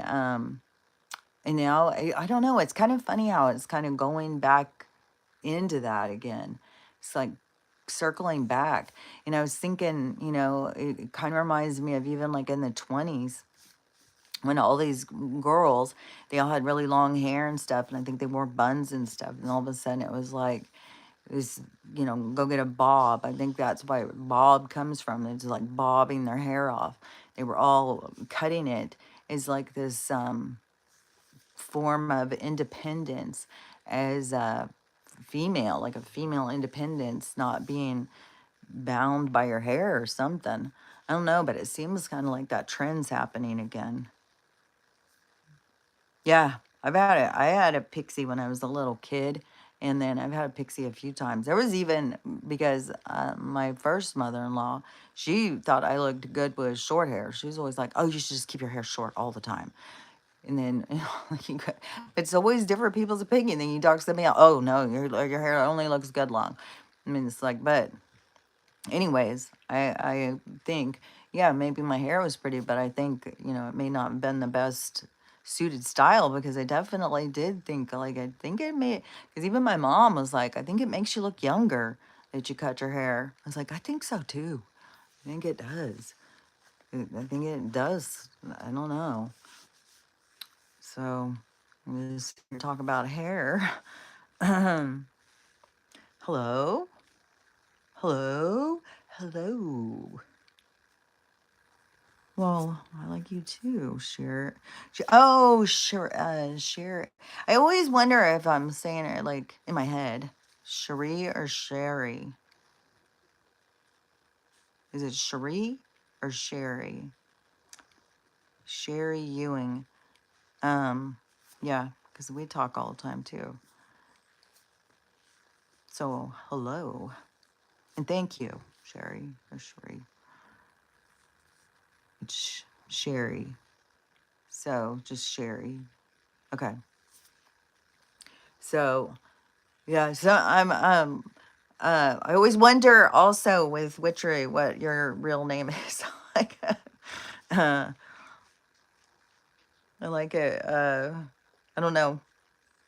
now I don't know. It's kind of funny how it's kind of going back into that again. It's like circling back. And I was thinking, you know, it kind of reminds me of even like in the 20s when all these girls, they all had really long hair and stuff. And I think they wore buns and stuff. And all of a sudden it was like, it was, you know, go get a bob. I think that's why bob comes from. It's like bobbing their hair off. They were all cutting it as like this form of independence as a female, like a female independence, not being bound by your hair or something. I don't know, but it seems kind of like that trend's happening again. Yeah, I've had it. I had a pixie when I was a little kid, and then I've had a pixie a few times. There was even because my first mother-in-law, she thought I looked good with short hair. She was always like, "Oh, you should just keep your hair short all the time." And then it's always different people's opinion. Then you talk to somebody else, oh no, your hair only looks good long. I mean, it's like, but anyways, I think, yeah, maybe my hair was pretty, but I think, you know, it may not have been the best suited style because I definitely did think, like, I think it may, because even my mom was like, I think it makes you look younger that you cut your hair. I was like, I think so too. I think it does. I think it does. I don't know. So, we'll just talk about hair. Hello? Hello? Hello? Well, I like you too, Sher. Oh, sure, Sher. I always wonder if I'm saying it like in my head, Cherie or Sherry. Is it Cherie or Sherry? Sherry Ewing. Um, yeah, because we talk all the time too. So hello and thank you, Sherry or Cherie. It's Sherry. So just Sherry. Okay. So yeah, so I always wonder also with witchery what your real name is. Like I like it. I don't know.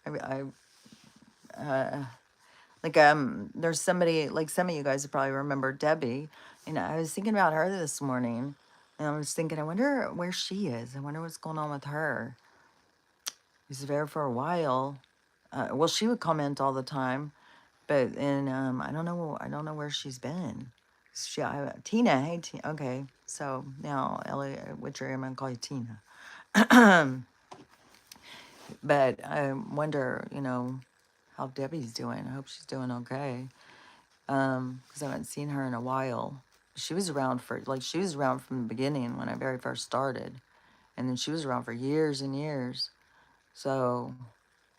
I like there's somebody like some of you guys probably remember Debbie. And I was thinking about her this morning. And I was thinking, I wonder where she is. I wonder what's going on with her. She's there for a while. Well, she would comment all the time. But and I don't know where she's been. Tina, hey Tina. Okay, so now Ellie, Witcher, I'm gonna call you Tina. But I wonder, you know, how Debbie's doing. I hope she's doing okay. Because I haven't seen her in a while. She was around for like she was around from the beginning when I very first started, and then she was around for years and years. So,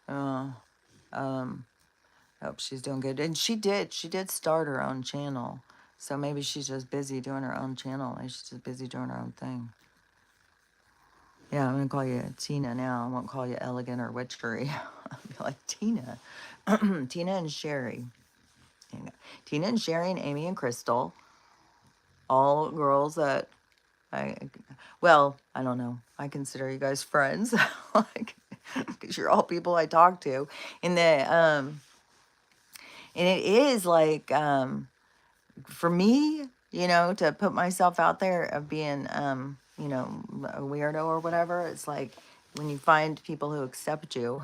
uh, um, hope she's doing good. And she did start her own channel. So maybe she's just busy doing her own channel. Maybe she's just busy doing her own thing. Yeah, I'm gonna call you Tina now. I won't call you Elegant or Witchery. I'll be like Tina. Tina and Sherry. Tina and Sherry and Amy and Crystal. All girls that I, well, I don't know. I consider you guys friends. Like, because you're all people I talk to. And and it is like, for me, you know, to put myself out there of being, you know, a weirdo or whatever, it's like when you find people who accept you,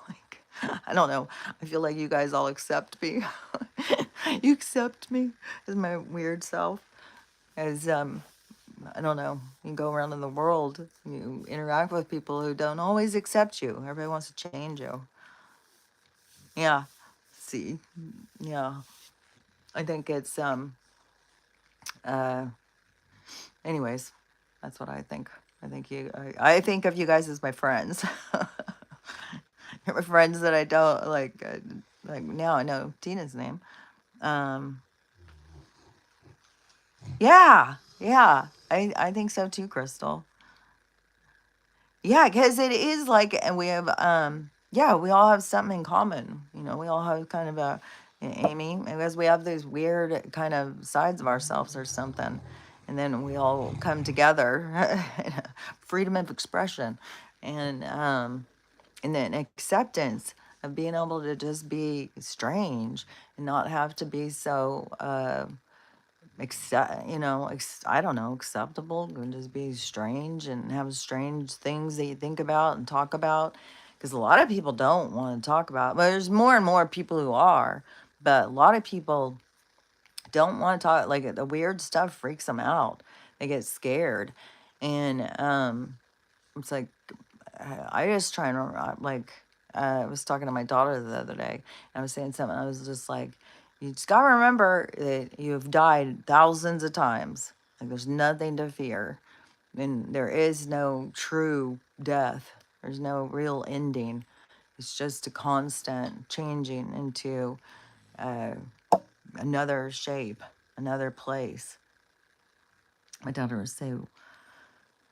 like, I don't know. I feel like you guys all accept me. You accept me as my weird self. As, I don't know, you go around in the world, you interact with people who don't always accept you. Everybody wants to change you. Yeah. See, yeah. I think it's uh anyways, that's what I think. I think of you guys as my friends. You're my friends that I don't like now I know Tina's name. Um yeah, yeah. I think so too, Crystal. Yeah, because it is like, and we have, yeah, we all have something in common. You know, we all have kind of a, Amy, because we have these weird kind of sides of ourselves or something. And then we all come together, freedom of expression, and and then acceptance of being able to just be strange and not have to be so, I don't know, acceptable and just be strange and have strange things that you think about and talk about. Because a lot of people don't want to talk about, but there's more and more people who are, but a lot of people don't want to talk. Like the weird stuff freaks them out. They get scared. And it's like, I just try and I was talking to my daughter the other day. And I was saying something. I was just like, you just gotta remember that you've died thousands of times. Like there's nothing to fear, and there is no true death. There's no real ending. It's just a constant changing into uh, another shape, another place. My daughter was saying,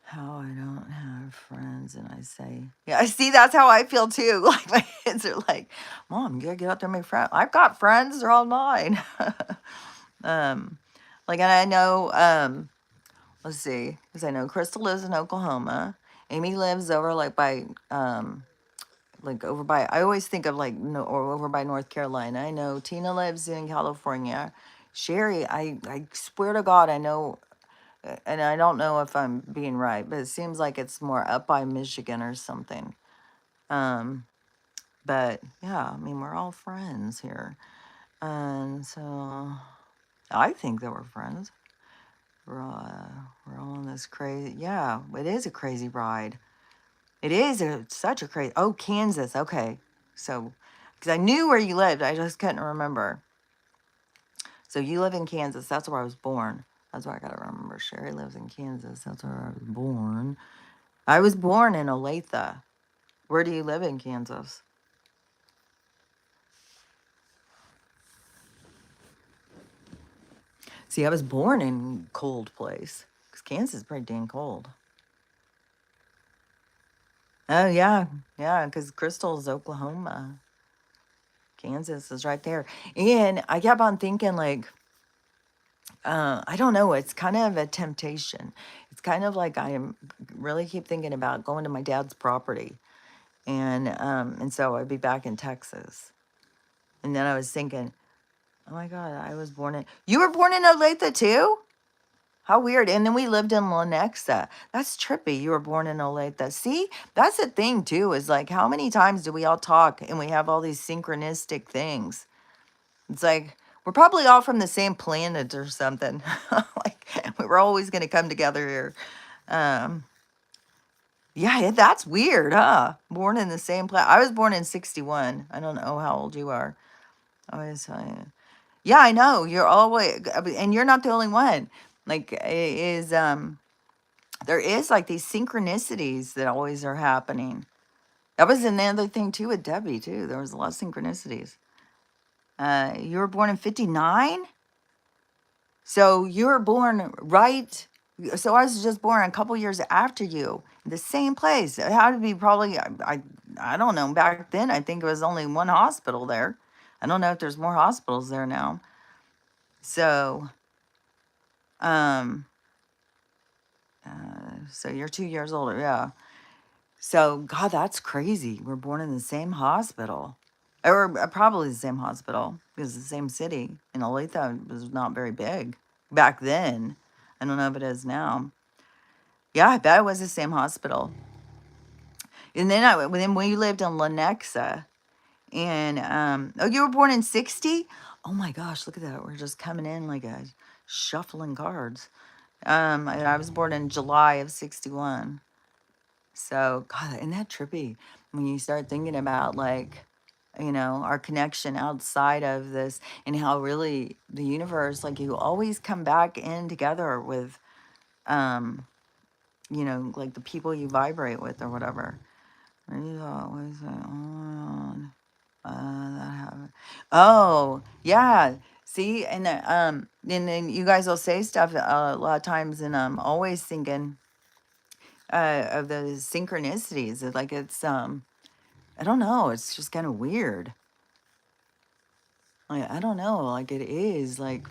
how I don't have friends, and I say, yeah, I see that's how I feel too. Like my kids are like, Mom, you gotta get out there and make friends. I've got friends, they're all mine. um, and I know, let's see, because I know Crystal lives in Oklahoma. Amy lives over over by, I always think of like no, or over by North Carolina. I know Tina lives in California. Sherry, I swear to God, I know, and I don't know if I'm being right, but it seems like it's more up by Michigan or something. Um, but yeah, I mean, we're all friends here. And so I think that we're friends. We're all on this crazy, yeah, it is a crazy ride. Such a crazy, oh, Kansas, okay. So, because I knew where you lived, I just couldn't remember. So you live in Kansas, that's where I was born. That's why I gotta remember. Sherry lives in Kansas, that's where I was born. I was born in Olathe. Where do you live in Kansas? See, I was born in cold place because Kansas is pretty dang cold. Oh yeah, yeah, because Crystal's Oklahoma. Kansas is right there. And I kept on thinking like, I don't know, it's kind of a temptation. It's kind of like I am really keep thinking about going to my dad's property. And so I'd be back in Texas. And then I was thinking, oh my God, I was born in, you were born in Olathe too? How weird. And then we lived in Lenexa. That's trippy. You were born in Olathe. See, that's the thing too, is like how many times do we all talk and we have all these synchronistic things? It's like we're probably all from the same planet or something. Like we were always gonna come together here. Um, yeah, that's weird, huh? Born in the same planet. I was born in 61. I don't know how old you are. I was, yeah, I know. You're always, and you're not the only one. Like, it is, there is like these synchronicities that always are happening. That was another thing too with Debbie too. There was a lot of synchronicities. You were born in 59, so you were born right. So I was just born a couple years after you, in the same place. It had to be probably I don't know. Back then, I think it was only one hospital there. I don't know if there's more hospitals there now. So, um, so you're 2 years older, yeah. So, God, that's crazy. We're born in the same hospital, or probably the same hospital because the same city. And Olathe was not very big back then. I don't know if it is now. Yeah, I bet it was the same hospital. And then we lived in Lenexa, and oh, you were born in 60? Oh my gosh, look at that. We're just coming in like a shuffling cards. I was born in July of 61. So, God, isn't that trippy when you start thinking about like our connection outside of this, and how really the universe, like you always come back in together with, um, like the people you vibrate with or whatever. You always say, that happened. Oh, yeah. See, and then you guys will say stuff a lot of times, and I'm always thinking of the synchronicities. Like I don't know, it's just kind of weird. Like I don't know, like it is like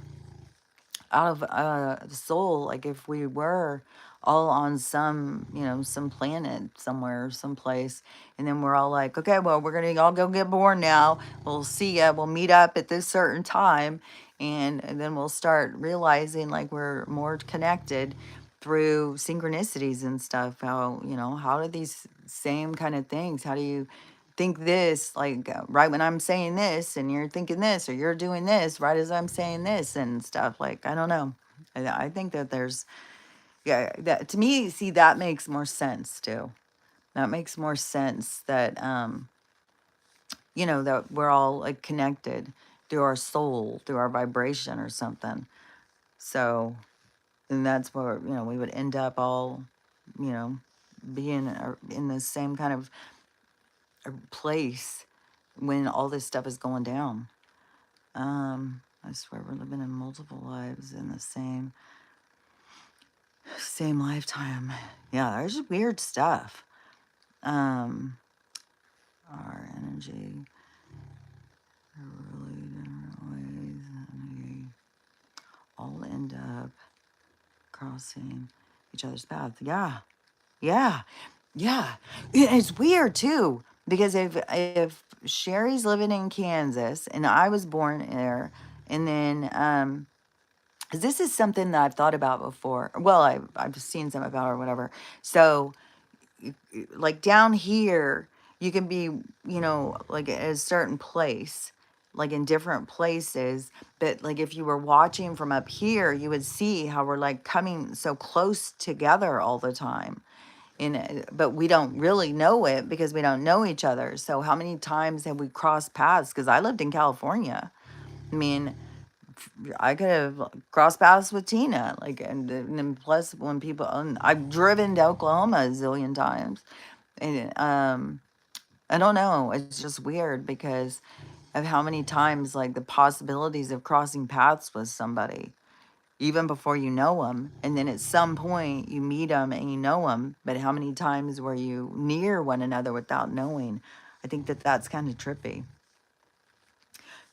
out of the soul, like if we were all on some some planet somewhere, someplace, and then we're all like, okay, well, we're gonna all go get born now, we'll see ya, we'll meet up at this certain time, and then we'll start realizing like we're more connected through synchronicities and stuff. How how do these same kind of things, how do you think this, like right when I'm saying this and you're thinking this, or you're doing this right as I'm saying this and stuff, like I don't know. I think that there's, yeah, that to me, see, that makes more sense too. That makes more sense that that we're all like connected through our soul, through our vibration or something. So, and that's where we would end up all you know being in the same kind of place when all this stuff is going down. I swear we're living in multiple lives in the same lifetime. Yeah, there's just weird stuff. Um, our energy really different ways, and we all end up crossing each other's path. Yeah, yeah, yeah. It's weird too, because if Sherry's living in Kansas and I was born there, and then 'cause this is something that I've thought about before. Well, I've seen some about or whatever. So, like down here, you can be, like at a certain place, like in different places. But like if you were watching from up here, you would see how we're like coming so close together all the time. And but we don't really know it because we don't know each other. So how many times have we crossed paths? Because I lived in California. I mean, I could have crossed paths with Tina, like, and then plus when people, and I've driven to Oklahoma a zillion times, and I don't know, it's just weird because of how many times, like, the possibilities of crossing paths with somebody, even before you know them, and then at some point you meet them and you know them, but how many times were you near one another without knowing? I think that that's kind of trippy.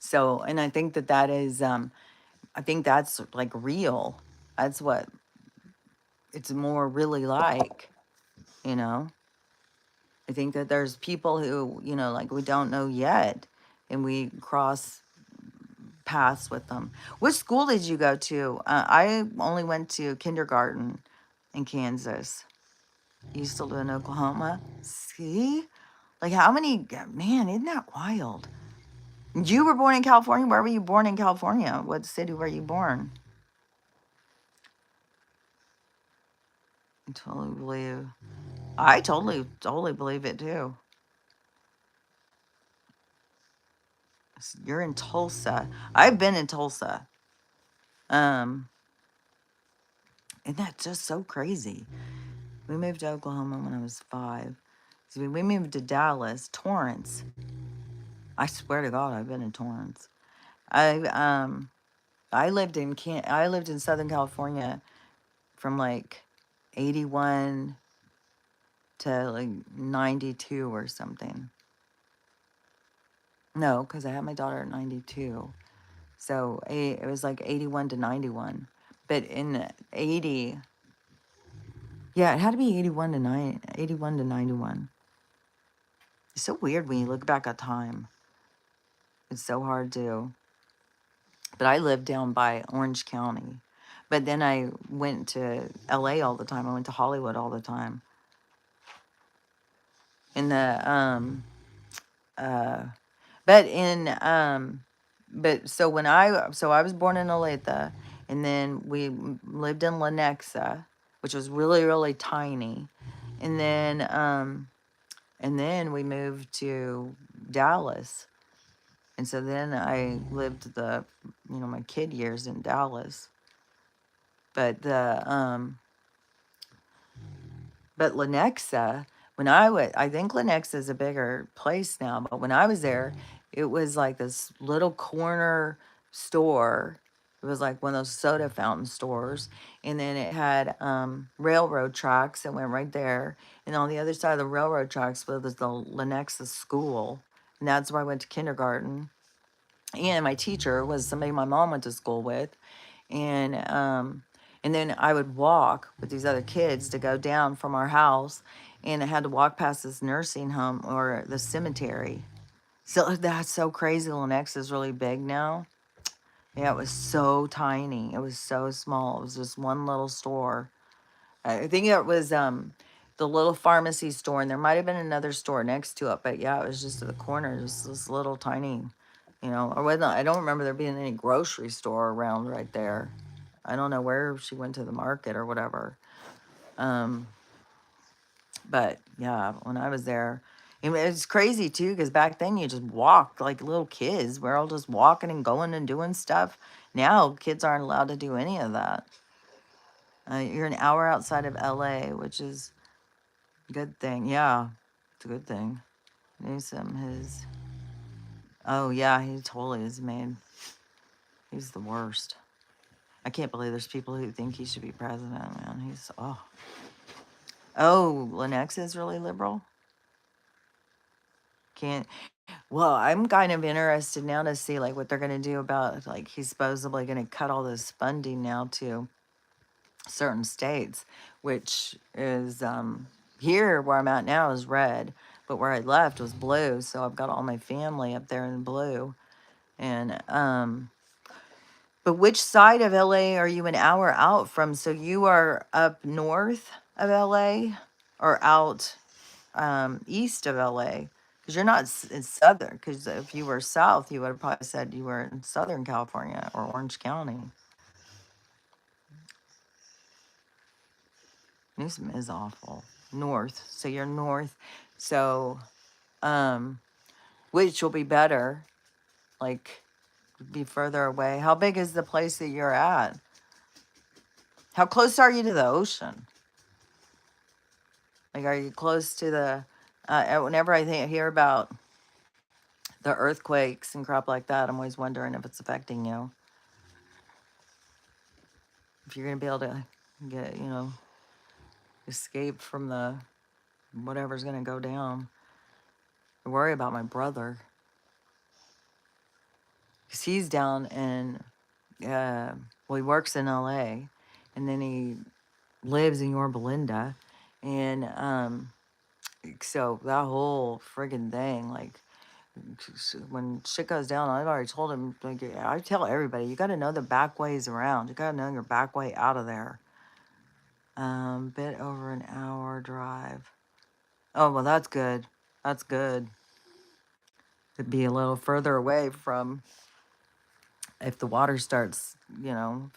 So, and I think that that is, I think that's like real. That's what it's more really like, you know? I think that there's people who, like we don't know yet, and we cross paths with them. What school did you go to? I only went to kindergarten in Kansas. You used to live in Oklahoma. See? Like how many, man, isn't that wild? You were born in California. Where were you born in California? What city were you born? I totally believe. I totally believe it too. You're in Tulsa. I've been in Tulsa. Um, and that's just so crazy. We moved to Oklahoma when I was 5. So we moved to Dallas, Torrance. I swear to God, I've been in Torrance. I I lived in I lived in Southern California from like 81 to like 92 or something. No, because I had my daughter at 92. So it was like 81 to 91. But in 80, yeah, it had to be 81 to 91. It's so weird when you look back at time. It's so hard to. But I lived down by Orange County. But then I went to LA all the time. I went to Hollywood all the time. In the uh but in but so when I was born in Olathe, and then we lived in Lenexa, which was really really tiny, and then we moved to Dallas, And so then I lived my kid years in Dallas. But but Lenexa, I think Lenexa is a bigger place now, but when I was there, it was like this little corner store. It was like one of those soda fountain stores. And then it had railroad tracks that went right there. And on the other side of the railroad tracks was the Lenexa school. And that's where I went to kindergarten. And my teacher was somebody my mom went to school with. And then I would walk with these other kids to go down from our house, and I had to walk past this nursing home or the cemetery. So that's so crazy. Lenexa is really big now. Yeah, it was so tiny. It was so small. It was just one little store. I think it was the little pharmacy store, and there might have been another store next to it, but yeah, it was just at the corner, just this little tiny, or wasn't. I don't remember there being any grocery store around right there. I don't know where she went to the market or whatever. Um, but yeah, when I was there, it's crazy too, because back then you just walked like little kids. We're all just walking and going and doing stuff. Now kids aren't allowed to do any of that. You're an hour outside of LA, which is a good thing. Yeah, it's a good thing. Newsom, oh yeah, he totally is made. He's the worst. I can't believe there's people who think he should be president, man. Oh, Lenexa is really liberal. Can't. Well, I'm kind of interested now to see like what they're going to do about like he's supposedly going to cut all this funding now to certain states, which is here where I'm at now is red, but where I left was blue. So I've got all my family up there in blue. And but which side of LA are you an hour out from? So you are up north of LA or out east of LA? Because you're not in southern. Because if you were south, you would have probably said you were in Southern California or Orange County. Newsom is awful. North. So you're north. So, um, which will be better? Like, be further away. How big is the place that you're at? How close are you to the ocean? Like, are you close to the? Whenever hear about the earthquakes and crap like that, I'm always wondering if it's affecting you. If you're gonna be able to get, escape from the whatever's gonna go down. I worry about my brother because he's down in, well, he works in LA, and then he lives in Yorba Linda, and so that whole friggin' thing, like when shit goes down, I've already told him, like, I tell everybody, you got to know the back ways around. You got to know your back way out of there. Bit over an hour drive. Oh, well, that's good. That's good. To be a little further away from if the water starts, if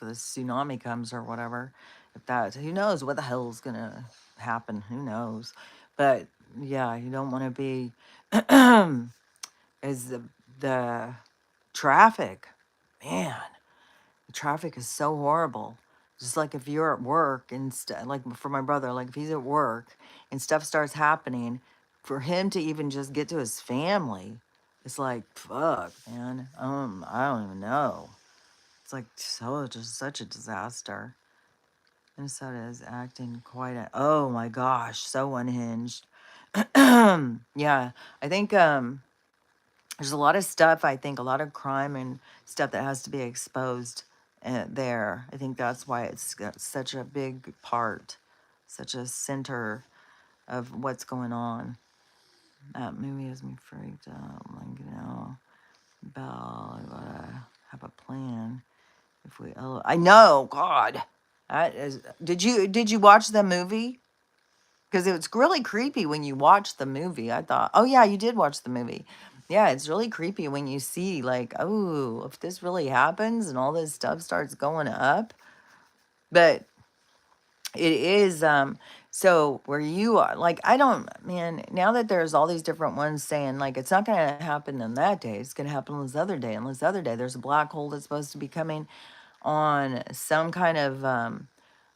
the tsunami comes or whatever. If that, who knows what the hell's gonna happen? Who knows? But yeah, you don't want to be is the traffic, man. The traffic is so horrible. Just like if you're at work and like for my brother, like if he's at work and stuff starts happening, for him to even just get to his family, it's like fuck, man. I don't even know. It's like just such a disaster. Minnesota is acting quite oh my gosh, so unhinged. Yeah, I think there's a lot of stuff, I think a lot of crime and stuff that has to be exposed there. I think that's why it's got such a big part, such a center of what's going on. That movie has me freaked out. Like, Belle, I gotta have a plan. If we, I know, God, that is. Did you watch the movie? Because it was really creepy when you watch the movie. I thought, oh yeah, you did watch the movie. Yeah, it's really creepy when you see like, oh, if this really happens and all this stuff starts going up. But it is So where you are, like, I don't, man, now that there's all these different ones saying, like, it's not going to happen on that day, it's going to happen on this other day, and this other day, there's a black hole that's supposed to be coming on some kind of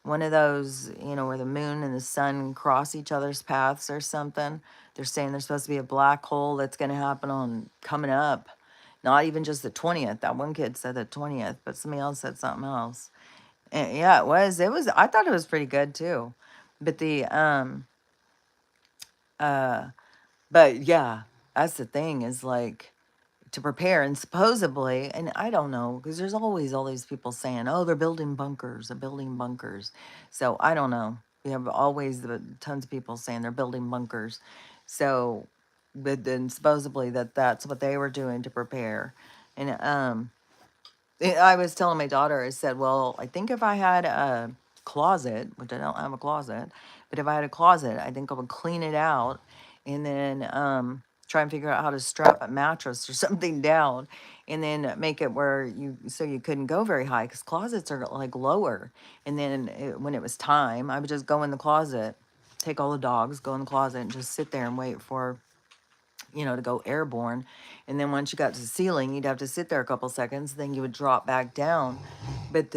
one of those, where the moon and the sun cross each other's paths or something. They're saying there's supposed to be a black hole that's going to happen on coming up. Not even just the 20th. That one kid said the 20th, but somebody else said something else. And yeah, it was. It was. I thought it was pretty good too. But uh, but yeah, that's the thing is like to prepare and supposedly, and I don't know because there's always all these people saying, oh, they're building bunkers. So I don't know. We have always tons of people saying they're building bunkers. So, but then supposedly that's what they were doing to prepare. And I was telling my daughter, I said, well, I think if I had a closet, which I don't have a closet, but if I had a closet, I think I would clean it out and then try and figure out how to strap a mattress or something down and then make it where so you couldn't go very high because closets are like lower. And then when it was time, I would just go in the closet, take all the dogs, go in the closet and just sit there and wait for to go airborne. And then once you got to the ceiling, you'd have to sit there a couple seconds, then you would drop back down. But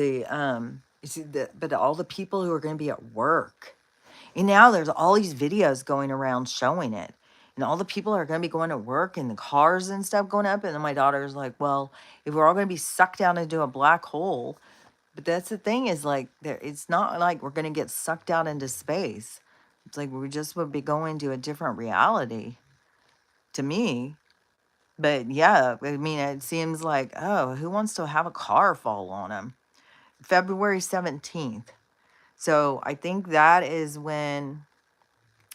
but all the people who are going to be at work, and now there's all these videos going around showing it. And all the people are going to be going to work and the cars and stuff going up. And then my daughter's like, well, if we're all going to be sucked down into a black hole, but that's the thing is like, it's not like we're going to get sucked out into space. It's like we just would be going to a different reality to me. But yeah, I mean, it seems like, oh, who wants to have a car fall on them? February 17th. So I think that is when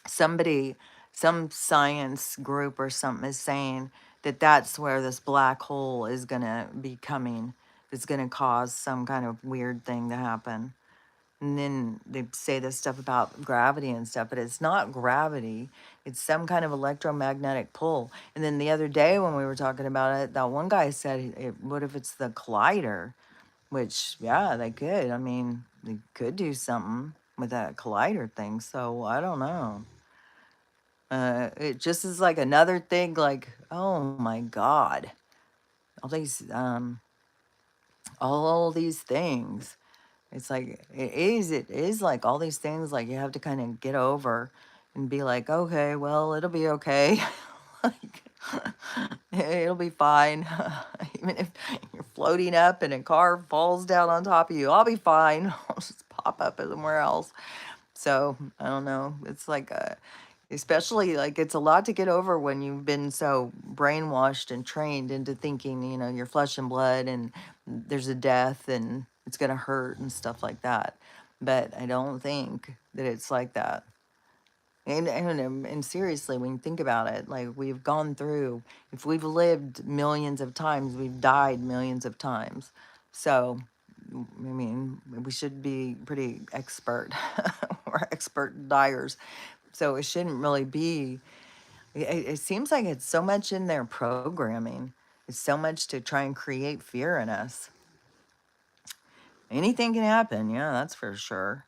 somebody, some science group or something is saying that that's where this black hole is going to be coming. It's going to cause some kind of weird thing to happen. And then they say this stuff about gravity and stuff, but it's not gravity. It's some kind of electromagnetic pull. And then the other day when we were talking about it, that one guy said, what if it's the collider? Which, yeah, they could. I mean, they could do something with that collider thing. So I don't know. It just is like another thing like, oh my God, all all these things. It's like it is like all these things like you have to kind of get over and be like, okay, well, it'll be okay. Like it'll be fine. Even if you're floating up and a car falls down on top of you, I'll be fine. I'll just pop up somewhere else. So I don't know. It's like especially like it's a lot to get over when you've been so brainwashed and trained into thinking, you're flesh and blood and there's a death and it's gonna hurt and stuff like that. But I don't think that it's like that. And seriously, when you think about it, like we've gone through, if we've lived millions of times, we've died millions of times. So, I mean, we should be pretty expert. We're expert diers. So it shouldn't really be. It seems like it's so much in their programming. It's so much to try and create fear in us. Anything can happen. Yeah, that's for sure.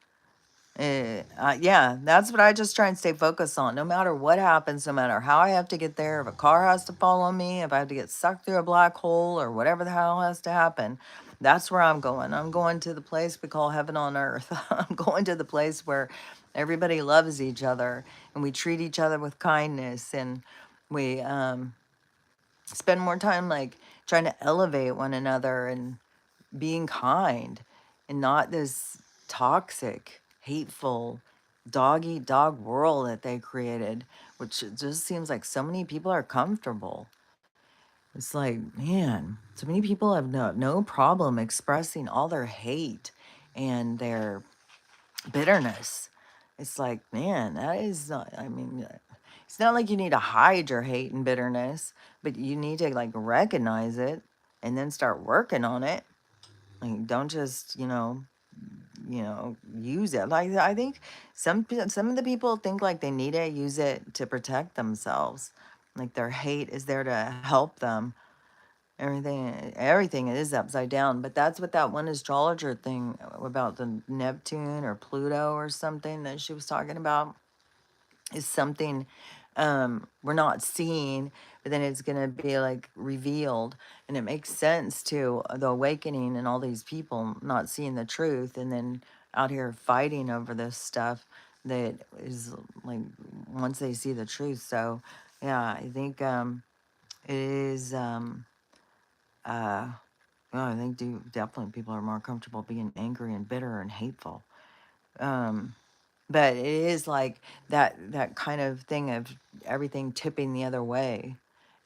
Yeah, that's what I just try and stay focused on. No matter what happens, no matter how I have to get there, if a car has to fall on me, if I have to get sucked through a black hole or whatever the hell has to happen, that's where I'm going. I'm going to the place we call heaven on earth. I'm going to the place where everybody loves each other and we treat each other with kindness and we spend more time like trying to elevate one another and being kind and not this toxic, hateful, dog eat dog world that they created, which it just seems like so many people are comfortable. It's like, man, so many people have no problem expressing all their hate and their bitterness. It's like, man, that is not, I mean, it's not like you need to hide your hate and bitterness, but you need to like recognize it and then start working on it. Like, don't just, use it. Like, I think some of the people think like they need to use it to protect themselves. Like their hate is there to help them. Everything is upside down. But that's what that one astrologer thing about the Neptune or Pluto or something that she was talking about is something we're not seeing, but then it's going to be like revealed. And it makes sense to the awakening and all these people not seeing the truth and then out here fighting over this stuff that is like once they see the truth. So, yeah, I think it is, uh, well, I think definitely people are more comfortable being angry and bitter and hateful. Um, but it is like that kind of thing of everything tipping the other way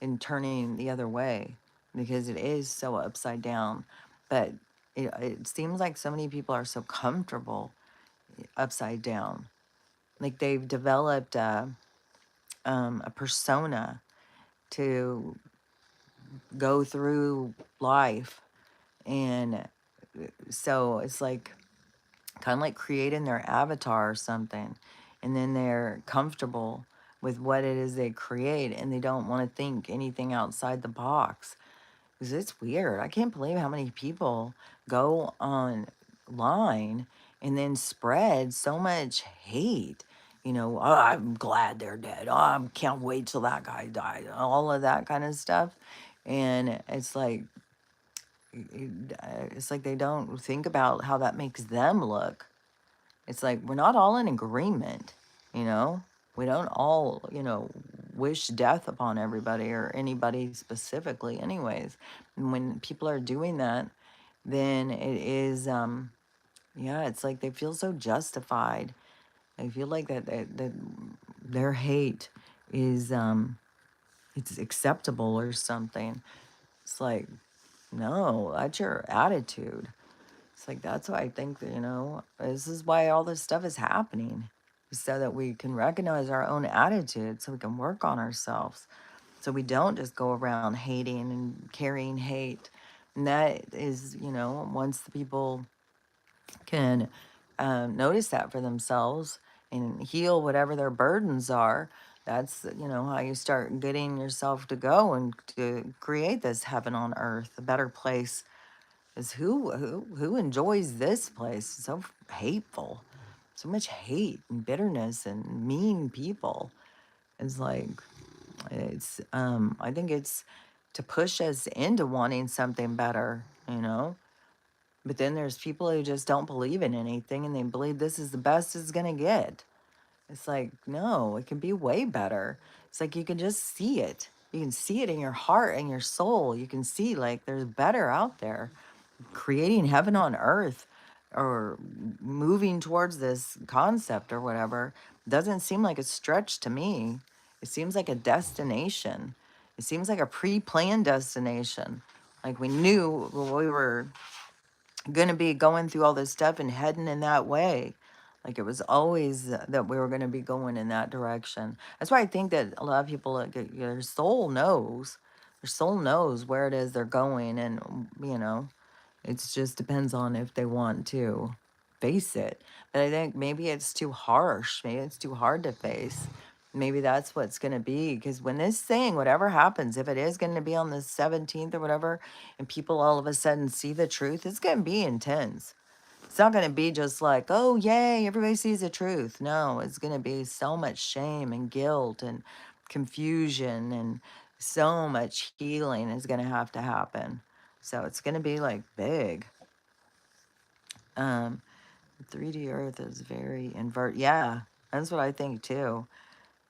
and turning the other way because it is so upside down. But it seems like so many people are so comfortable upside down. Like they've developed a persona to go through life. And so it's like kind of like creating their avatar or something, and then they're comfortable with what it is they create and they don't want to think anything outside the box because it's weird. I can't believe how many people go online and then spread so much hate. Oh, I'm glad they're dead. Oh, I can't wait till that guy died. All of that kind of stuff. And it's like they don't think about how that makes them look. It's like we're not all in agreement, you know? We don't all, wish death upon everybody or anybody specifically, anyways. And when people are doing that, then it is, yeah, it's like they feel so justified. They feel like that their hate is, it's acceptable or something. It's like, no, that's your attitude. It's like that's why I think that, this is why all this stuff is happening. So that we can recognize our own attitude, so we can work on ourselves. So we don't just go around hating and carrying hate. And that is, once the people can notice that for themselves and heal whatever their burdens are, that's, how you start getting yourself to go and to create this heaven on earth, a better place is who enjoys this place? So hateful, so much hate and bitterness and mean people. It's like I think it's to push us into wanting something better, But then there's people who just don't believe in anything and they believe this is the best it's gonna get. It's like, no, it can be way better. It's like you can just see it. You can see it in your heart and your soul. You can see like there's better out there creating heaven on earth or moving towards this concept or whatever doesn't seem like a stretch to me. It seems like a destination. It seems like a pre-planned destination. Like we knew we were going to be going through all this stuff and heading in that way. Like it was always that we were going to be going in that direction. That's why I think that a lot of people, like, their soul knows. Their soul knows where it is they're going, and it just depends on if they want to face it. But I think maybe it's too harsh. Maybe it's too hard to face. Maybe that's what's going to be. Because when this thing, whatever happens, if it is going to be on the 17th or whatever, and people all of a sudden see the truth, it's going to be intense. It's not going to be just like, oh, yay, everybody sees the truth. No, it's going to be so much shame and guilt and confusion, and so much healing is going to happen. So it's going to be like big. Um, 3D Earth is very invert. Yeah, that's what I think too.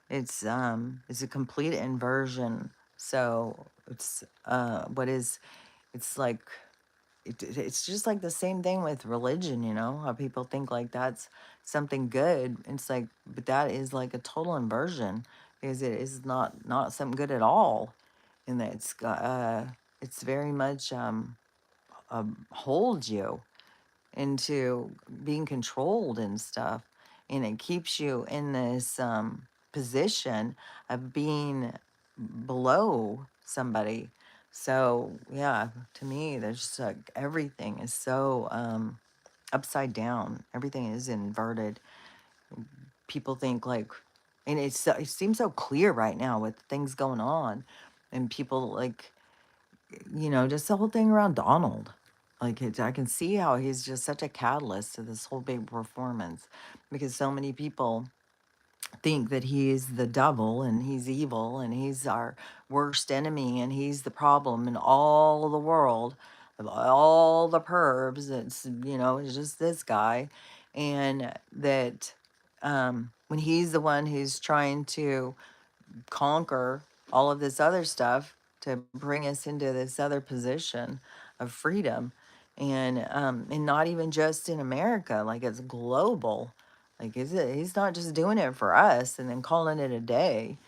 It's a complete inversion. So it's like it's just like the same thing with religion, how people think like that's something good. It's like, but that is like a total inversion because it is not something good at all. And that it's very much holds you into being controlled and stuff. And it keeps you in this position of being below somebody. So, yeah, to me, there's just like everything is so upside down, everything is inverted. People think like, and it seems so clear right now with things going on, and people like just the whole thing around Donald. Like, I can see how he's just such a catalyst to this whole big performance because so many people think that he's the devil and he's evil and he's our worst enemy and he's the problem in all the world of all the pervs. It's just this guy. And that when he's the one who's trying to conquer all of this other stuff to bring us into this other position of freedom and not even just in America, like it's global. Like he's not just doing it for us and then calling it a day.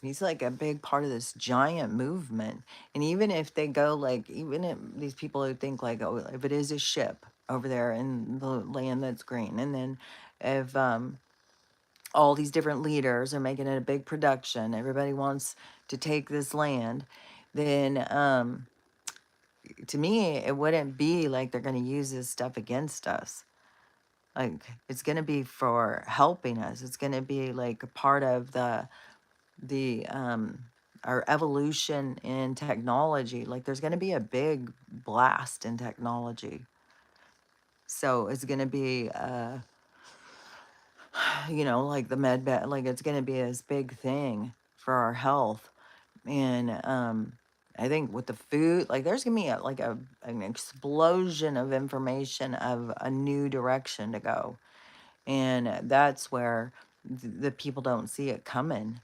He's like a big part of this giant movement. And even if they go like, even if these people who think like, oh, if it is a ship over there in the land that's green, and then if all these different leaders are making it a big production, everybody wants to take this land, then to me, it wouldn't be like they're going to use this stuff against us. Like it's going to be for helping us. It's going to be like a part of the our evolution in technology. Like there's going to be a big blast in technology. So it's going to be like the like it's going to be this big thing for our health. And I think with the food, like there's gonna be an explosion of information of a new direction to go, and that's where the people don't see it coming,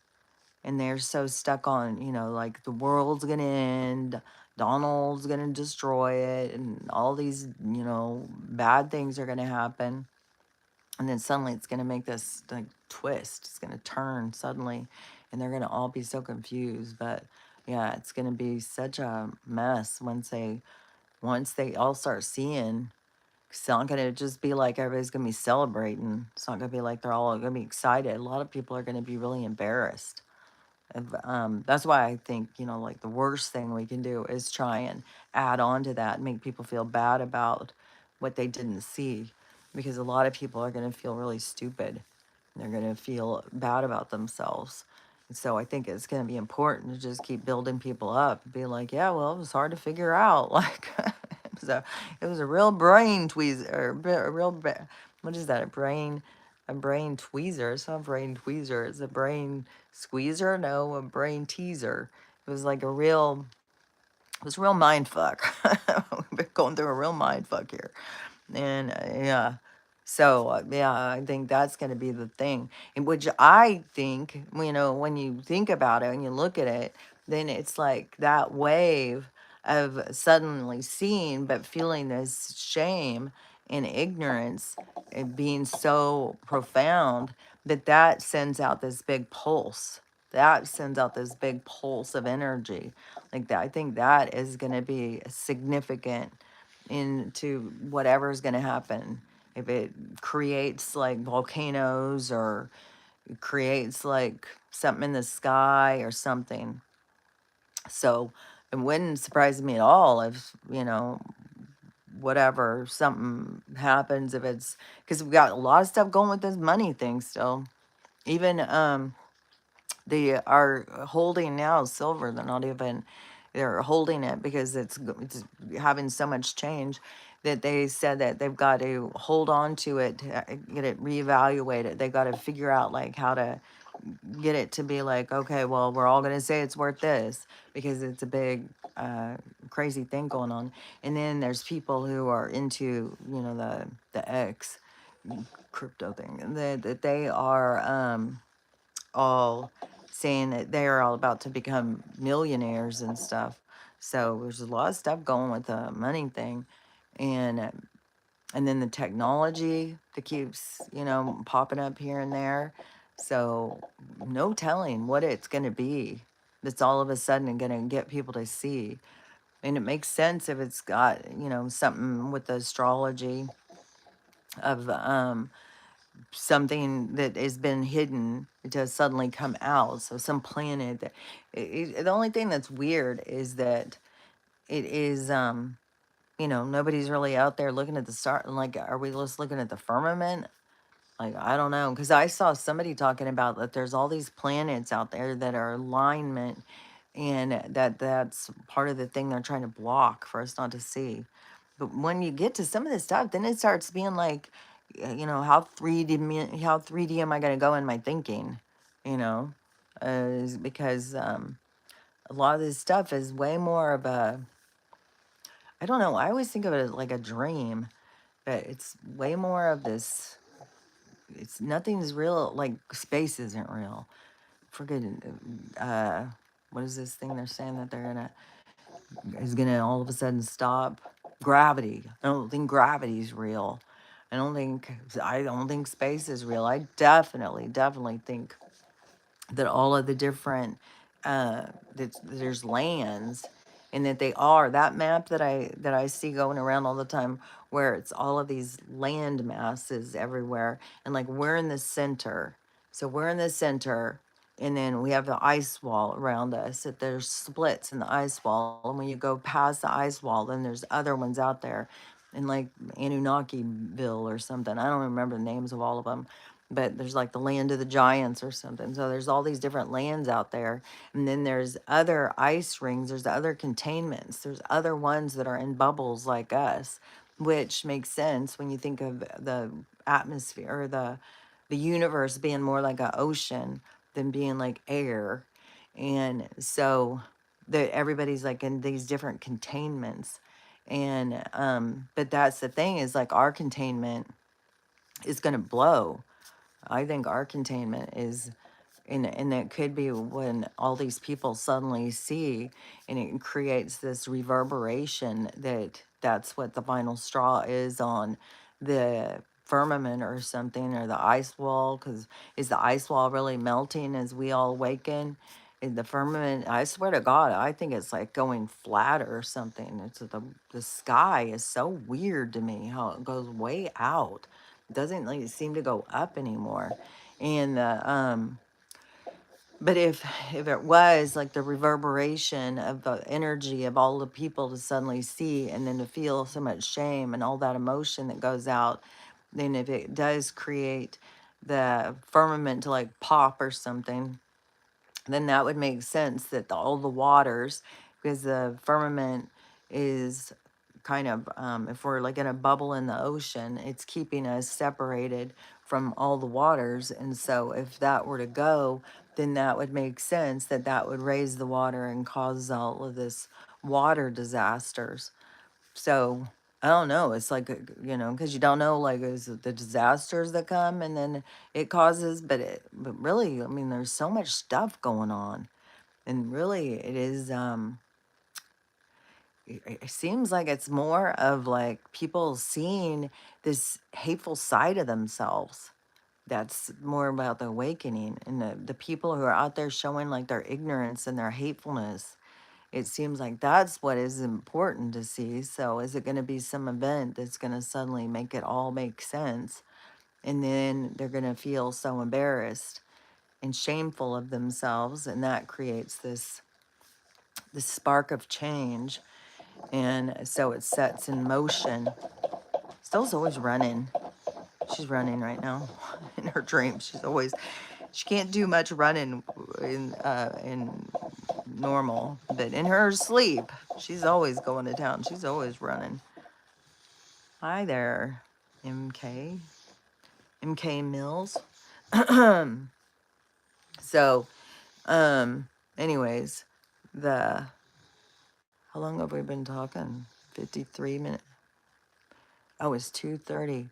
and they're so stuck on like the world's gonna end, Donald's gonna destroy it, and all these bad things are gonna happen, and then suddenly it's going to make this like twist. It's going to turn suddenly, and they're going to all be so confused. But yeah, it's going to be such a mess once they all start seeing. It's not going to just be like everybody's going to be celebrating. It's not going to be like they're all going to be excited. A lot of people are going to be really embarrassed. That's why I think, like the worst thing we can do is try and add on to that and make people feel bad about what they didn't see. Because a lot of people are going to feel really stupid. They're going to feel bad about themselves. And so I think it's going to be important to just keep building people up. Be like, yeah, well, it was hard to figure out. Like, it was a real brain tweezer, or what is that? A brain tweezer. It's not a brain tweezer. It's a brain squeezer. No, a brain teaser. It was like it was a real mind fuck. We've been going through a real mind fuck here. And yeah. So yeah, I think that's going to be the thing. In which I think, when you think about it and you look at it, then it's like that wave of suddenly seeing but feeling this shame and ignorance and being so profound that sends out this big pulse. That sends out this big pulse of energy. Like that, I think that is going to be significant into whatever's going to happen. If it creates like volcanoes or it creates like something in the sky or something. So it wouldn't surprise me at all if, whatever, something happens, if it's because we've got a lot of stuff going with this money thing still. Even they are holding now silver. They're holding it because it's having so much change that they said that they've got to hold on to it to get it reevaluated. They've got to figure out like how to get it to be like, okay, well, we're all going to say it's worth this because it's a big crazy thing going on. And then there's people who are into the X crypto thing, and that they are all saying that they are all about to become millionaires and stuff. So there's a lot of stuff going with the money thing, and then the technology that keeps popping up here and there. So no telling what it's going to be. That's all of a sudden going to get people to see. And it makes sense if it's got something with the astrology of something that has been hidden to suddenly come out. So some planet that the only thing that's weird is that it is nobody's really out there looking at the star. Like, are we just looking at the firmament? Like, I don't know, because I saw somebody talking about that there's all these planets out there that are alignment and that's part of the thing they're trying to block for us not to see. But when you get to some of this stuff, then it starts being like, how 3D am I going to go in my thinking, you know, is because a lot of this stuff is way more of a, I don't know, I always think of it as like a dream, but it's way more of this, it's nothing's real, like space isn't real. Forget it. What is this thing they're saying that they're gonna, is gonna all of a sudden stop? Gravity. I don't think gravity's real. I don't think space is real. I definitely think that all of the different that there's lands, and that they are that map that I see going around all the time, where it's all of these land masses everywhere, and like we're in the center. So we're in the center, and then we have the ice wall around us. That there's splits in the ice wall, and when you go past the ice wall, then there's other ones out there, in like Anunnakiville or something. I don't remember the names of all of them, but there's like the land of the giants or something. So there's all these different lands out there. And then there's other ice rings, there's other containments, there's other ones that are in bubbles like us, which makes sense when you think of the atmosphere, or the universe being more like an ocean than being like air. And so that everybody's like in these different containments. And but that's the thing, is like our containment is going to blow. I think our containment is, and it could be when all these people suddenly see, and it creates this reverberation, that's what the final straw is on the firmament or something, or the ice wall. Because is the ice wall really melting as we all awaken? In the firmament, I swear to God, I think it's like going flatter or something. It's the sky is so weird to me, how it goes way out. It doesn't like seem to go up anymore. And but if it was like the reverberation of the energy of all the people to suddenly see, and then to feel so much shame and all that emotion that goes out, then if it does create the firmament to like pop or something, then that would make sense that all the waters, because the firmament is kind of, if we're like in a bubble in the ocean, it's keeping us separated from all the waters. And so if that were to go, then that would make sense that that would raise the water and cause all of this water disasters. So I don't know. It's like, because you don't know, like, is it the disasters that come and then it causes, but really, I mean, there's so much stuff going on. And really, it is, it seems like it's more of like people seeing this hateful side of themselves. That's more about the awakening, and the people who are out there showing like their ignorance and their hatefulness. It seems like that's what is important to see. So is it going to be some event that's going to suddenly make it all make sense? And then they're going to feel so embarrassed and shameful of themselves. And that creates this spark of change. And so it sets in motion. Stell's always running. She's running right now in her dreams. She can't do much running in normal, but in her sleep, she's always going to town. She's always running. Hi there, MK. MK Mills. So, anyways, the how long have we been talking? 53 minutes. Oh, it's 2:30.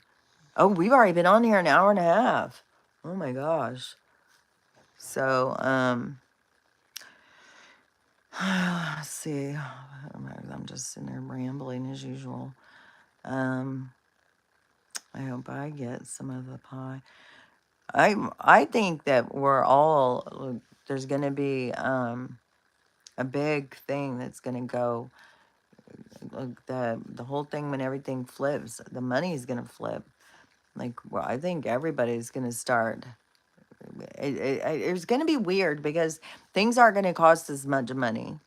Oh, we've already been on here an hour and a half. Oh my gosh. So, let's see. I'm just sitting there rambling as usual. Um, I hope I get some of the pie. I think that we're all, there's going to be a big thing that's going to go, the whole thing, when everything flips, the money is going to flip. Like, well, I think everybody's going to start. It's going to be weird because things aren't going to cost as much money,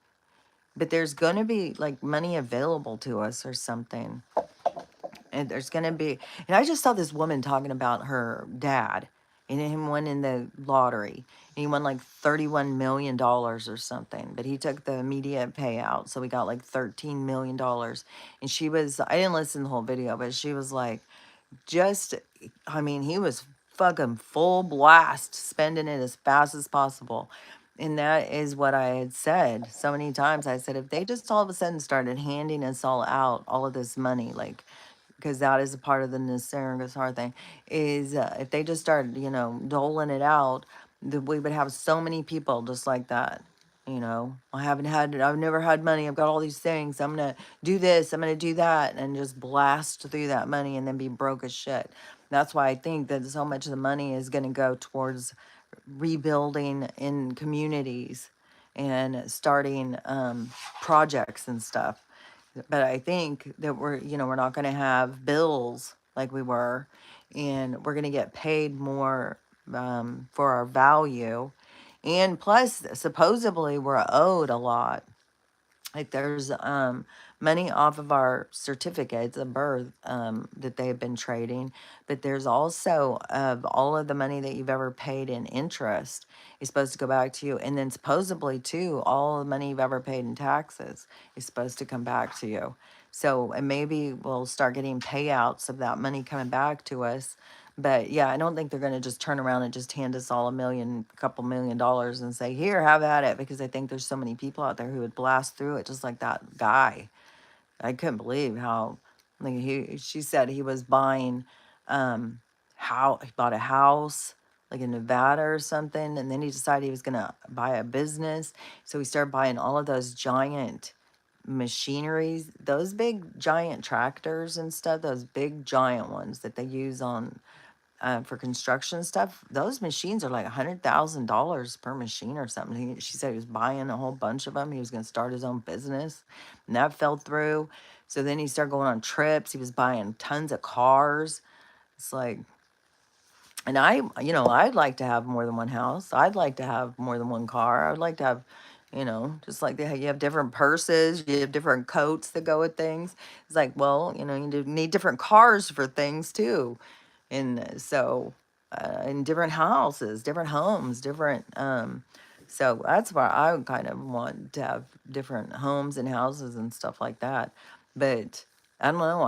but there's going to be like money available to us or something. And there's going to be, and I just saw this woman talking about her dad, and him winning the lottery. And he won like $31 million or something. But he took the immediate payout. So he got like $13 million. And she was, I didn't listen to the whole video, but she was like, just, I mean, he was fucking full blast, spending it as fast as possible. And that is what I had said so many times. I said, if they just all of a sudden started handing us all out all of this money, like, because that is a part of the Nisaragosar thing, is if they just started, doling it out, we would have so many people just like that. I've never had money. I've got all these things. I'm going to do this. I'm going to do that. And just blast through that money and then be broke as shit. That's why I think that so much of the money is going to go towards rebuilding in communities and starting projects and stuff. But I think that we're not going to have bills like we were, and we're going to get paid more for our value. And plus, supposedly, we're owed a lot. Like there's money off of our certificates of birth that they've been trading, but there's also all of the money that you've ever paid in interest is supposed to go back to you, and then supposedly too, all the money you've ever paid in taxes is supposed to come back to you. So, and maybe we'll start getting payouts of that money coming back to us. But yeah, I don't think they're going to just turn around and just hand us all couple $1 million and say, here, have at it. Because I think there's so many people out there who would blast through it, just like that guy. I couldn't believe how, like, she said he was buying, how he bought a house, like in Nevada or something. And then he decided he was going to buy a business. So he started buying all of those giant machineries, those big giant tractors and stuff, those big giant ones that they use on for construction stuff. Those machines are like $100,000 per machine or something. She said he was buying a whole bunch of them. He was going to start his own business, and that fell through. So then he started going on trips. He was buying tons of cars. It's like, and I'd like to have more than one house. I'd like to have more than one car. I'd like to have, just like you have different purses, you have different coats that go with things. It's like, well, you need different cars for things too. And so, in different houses, different homes, different, so that's why I would kind of want to have different homes and houses and stuff like that. But I don't know.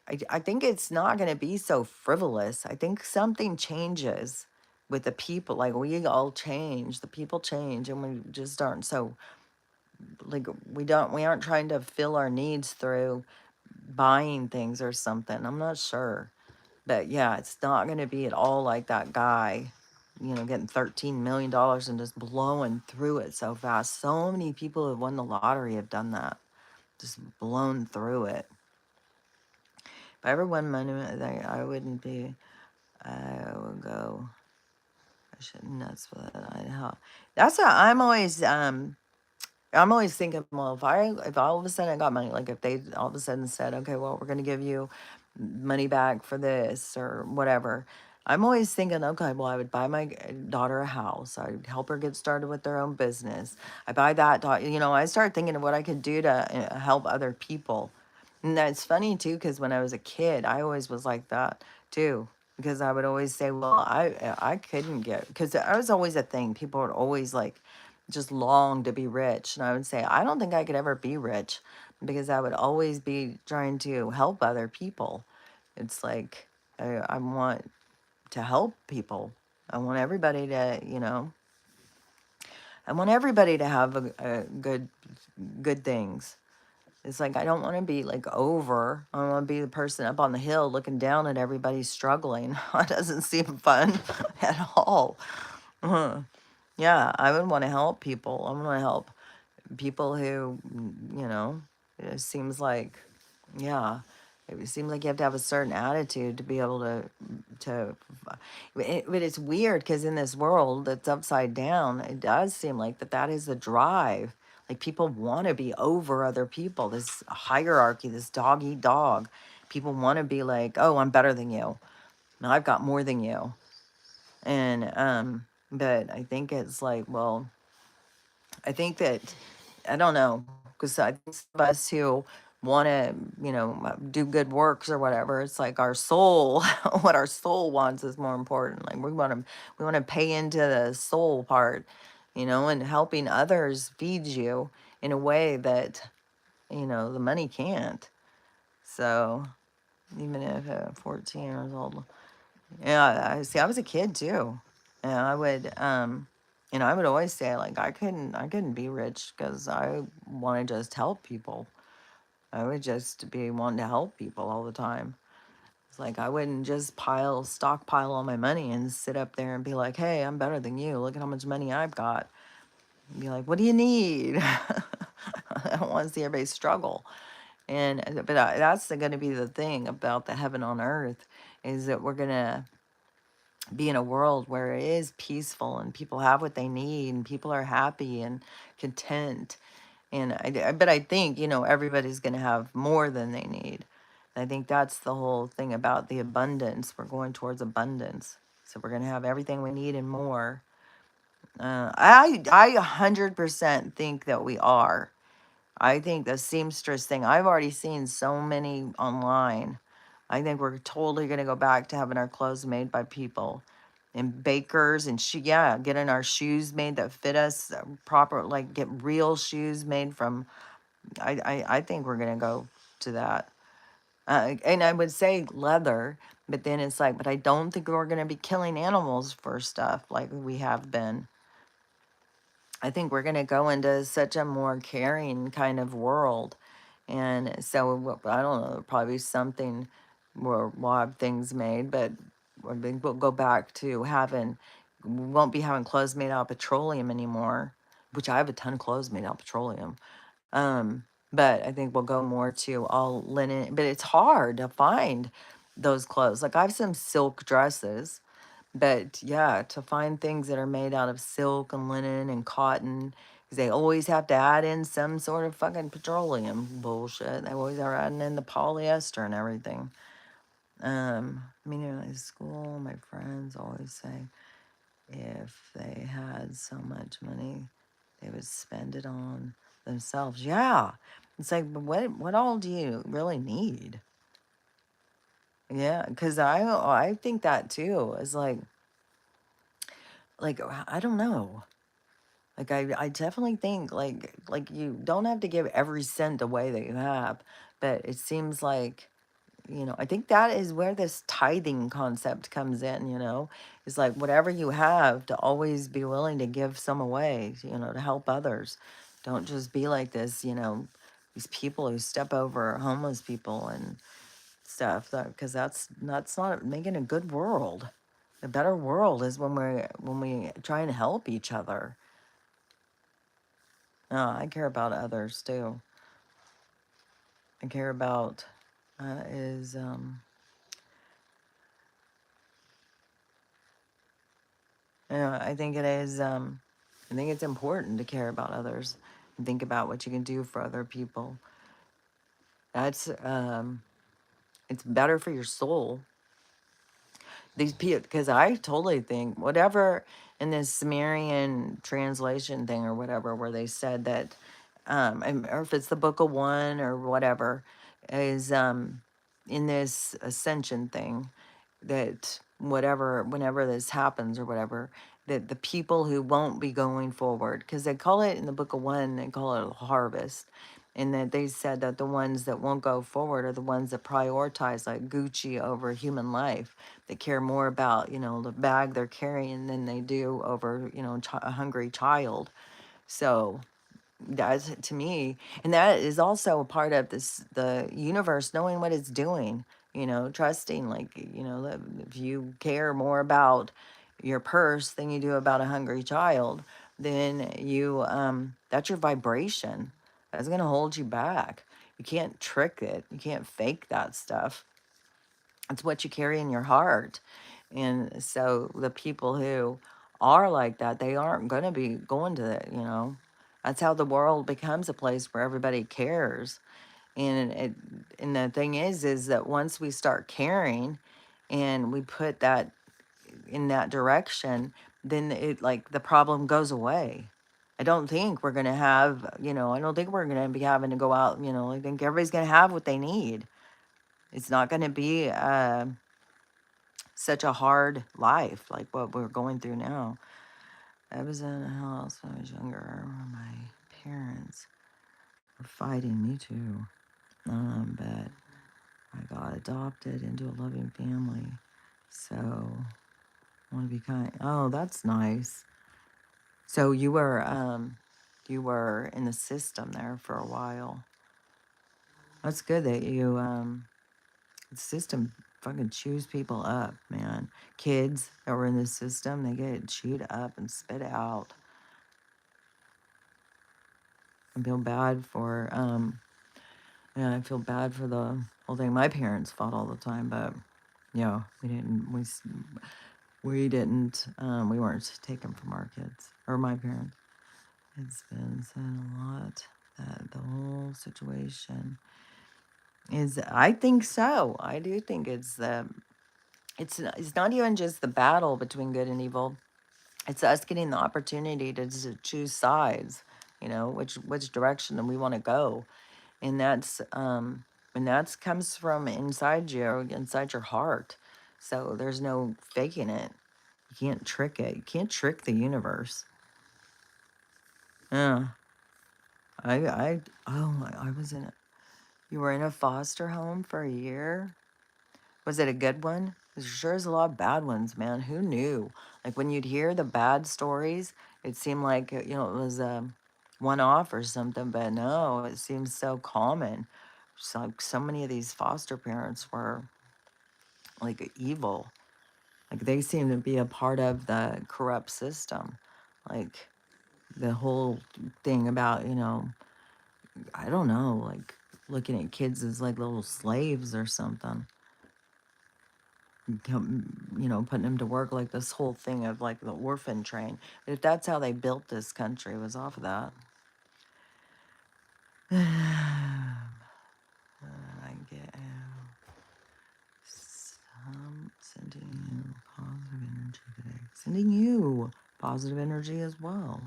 I think it's not going to be so frivolous. I think something changes with the people. Like we all change, the people change, and we just aren't so like we aren't trying to fill our needs through buying things or something. I'm not sure. But yeah, it's not going to be at all like that guy, getting $13 million and just blowing through it so fast. So many people who have won the lottery have done that, just blown through it. If I ever won money, I wouldn't be, I would go, I shouldn't nuts with it. I'd help. That's what I'm always thinking, well, if all of a sudden I got money, like if they all of a sudden said, okay, well, we're going to give you money back for this or whatever. I'm always thinking, okay, well, I would buy my daughter a house. I'd help her get started with their own business. I buy that, I start thinking of what I could do to help other people. And that's funny too, because when I was a kid, I always was like that too. Because I would always say, well, I couldn't get, because I was always a thing. People would always like just long to be rich. And I would say, I don't think I could ever be rich because I would always be trying to help other people. It's like, I want to help people. I want everybody to, I want everybody to have a good things. It's like, I don't want to be like over. I don't want to be the person up on the hill looking down at everybody struggling. That doesn't seem fun at all. Yeah, I would want to help people. I want to help people who, it seems like, yeah, it seems like you have to have a certain attitude to be able to, but it's weird because in this world that's upside down, it does seem like that is the drive. Like people want to be over other people, this hierarchy, this dog eat dog. People want to be like, oh, I'm better than you. No, I've got more than you. And, but I think it's like, well, I think that I don't know because I think some of us who want to, do good works or whatever. It's like our soul, what our soul wants is more important. Like we want to pay into the soul part, and helping others feeds you in a way that, the money can't. So even if 14 years old, yeah, I see. I was a kid too, and I would always say like I couldn't be rich because I want to just help people. I would just be wanting to help people all the time. It's like I wouldn't just stockpile all my money and sit up there and be like, "Hey, I'm better than you. Look at how much money I've got." And be like, "What do you need?" I don't want to see everybody struggle. But that's going to be the thing about the heaven on earth, is that we're gonna be in a world where it is peaceful and people have what they need and people are happy and content. And but I think, everybody's going to have more than they need. I think that's the whole thing about the abundance. We're going towards abundance. So we're going to have everything we need and more. I 100% think that we are. I think the seamstress thing, I've already seen so many online. I think we're totally going to go back to having our clothes made by people and bakers and yeah, getting our shoes made that fit us proper, like get real shoes made from. I think we're going to go to that. And I would say leather, but then it's like, but I don't think we're going to be killing animals for stuff like we have been. I think we're going to go into such a more caring kind of world. And so, I don't know, probably something where we'll have things made, but I think we'll go back to we won't be having clothes made out of petroleum anymore, which I have a ton of clothes made out of petroleum. But I think we'll go more to all linen, but it's hard to find those clothes. Like I have some silk dresses, but yeah, to find things that are made out of silk and linen and cotton, 'cause they always have to add in some sort of fucking petroleum bullshit. They always are adding in the polyester and everything. I mean, in school, my friends always say if they had so much money, they would spend it on themselves. Yeah, it's like, but what all do you really need? Yeah, because I think that too. Is like I don't know. Like I definitely think like you don't have to give every cent away that you have, but it seems like, I think that is where this tithing concept comes in, is like whatever you have to always be willing to give some away, to help others. Don't just be like this, these people who step over homeless people and stuff, because that's not making a good world. A better world is when we try and help each other. I care about others too. I care about is I think it is I think it's important to care about others and think about what you can do for other people. That's it's better for your soul. These people, because I totally think whatever in this Sumerian translation thing or whatever, where they said that, or if it's the Book of One or whatever, is in this ascension thing, that whatever, whenever this happens or whatever, that the people who won't be going forward, because they call it in the Book of One, they call it a harvest, and that they said that the ones that won't go forward are the ones that prioritize like Gucci over human life. They care more about, the bag they're carrying than they do over, a hungry child. So that's to me, and that is also a part of the universe knowing what it's doing, trusting, like, that if you care more about your purse than you do about a hungry child, then that's your vibration. That's going to hold you back. You can't trick it. You can't fake that stuff. It's what you carry in your heart. And so the people who are like that, they aren't going to be going to it. That's how the world becomes a place where everybody cares. And the thing is that once we start caring and we put that in that direction, then it, like, the problem goes away. I don't think we're going to have, I don't think we're going to be having to go out, I think everybody's going to have what they need. It's not going to be such a hard life like what we're going through now. I was in a house when I was younger. My parents were fighting me too. But I got adopted into a loving family. So I want to be kind. Oh, that's nice. So you were in the system there for a while. That's good that the system fucking chews people up, man. Kids that were in the system, they get chewed up and spit out. I feel bad for, yeah, I feel bad for the whole thing. My parents fought all the time, but yeah, we weren't taken from our kids or my parents. It's been said a lot that the whole situation is. I think so. I do think it's not even just the battle between good and evil. It's us getting the opportunity to choose sides. Which direction we want to go, and that's comes from inside your heart. So there's no faking it. You can't trick it. You can't trick the universe. Yeah. I was in you were in a foster home for a year? Was it a good one? There sure is a lot of bad ones, man. Who knew? Like when you'd hear the bad stories, it seemed like, it was a one off or something, but no, it seems so common. It's like so many of these foster parents were like evil. Like they seem to be a part of the corrupt system. Like the whole thing about, I don't know, like looking at kids as like little slaves or something. Putting them to work, like this whole thing of like the orphan train. If that's how they built this country, was off of that. I get sending you positive energy today. Sending you positive energy as well.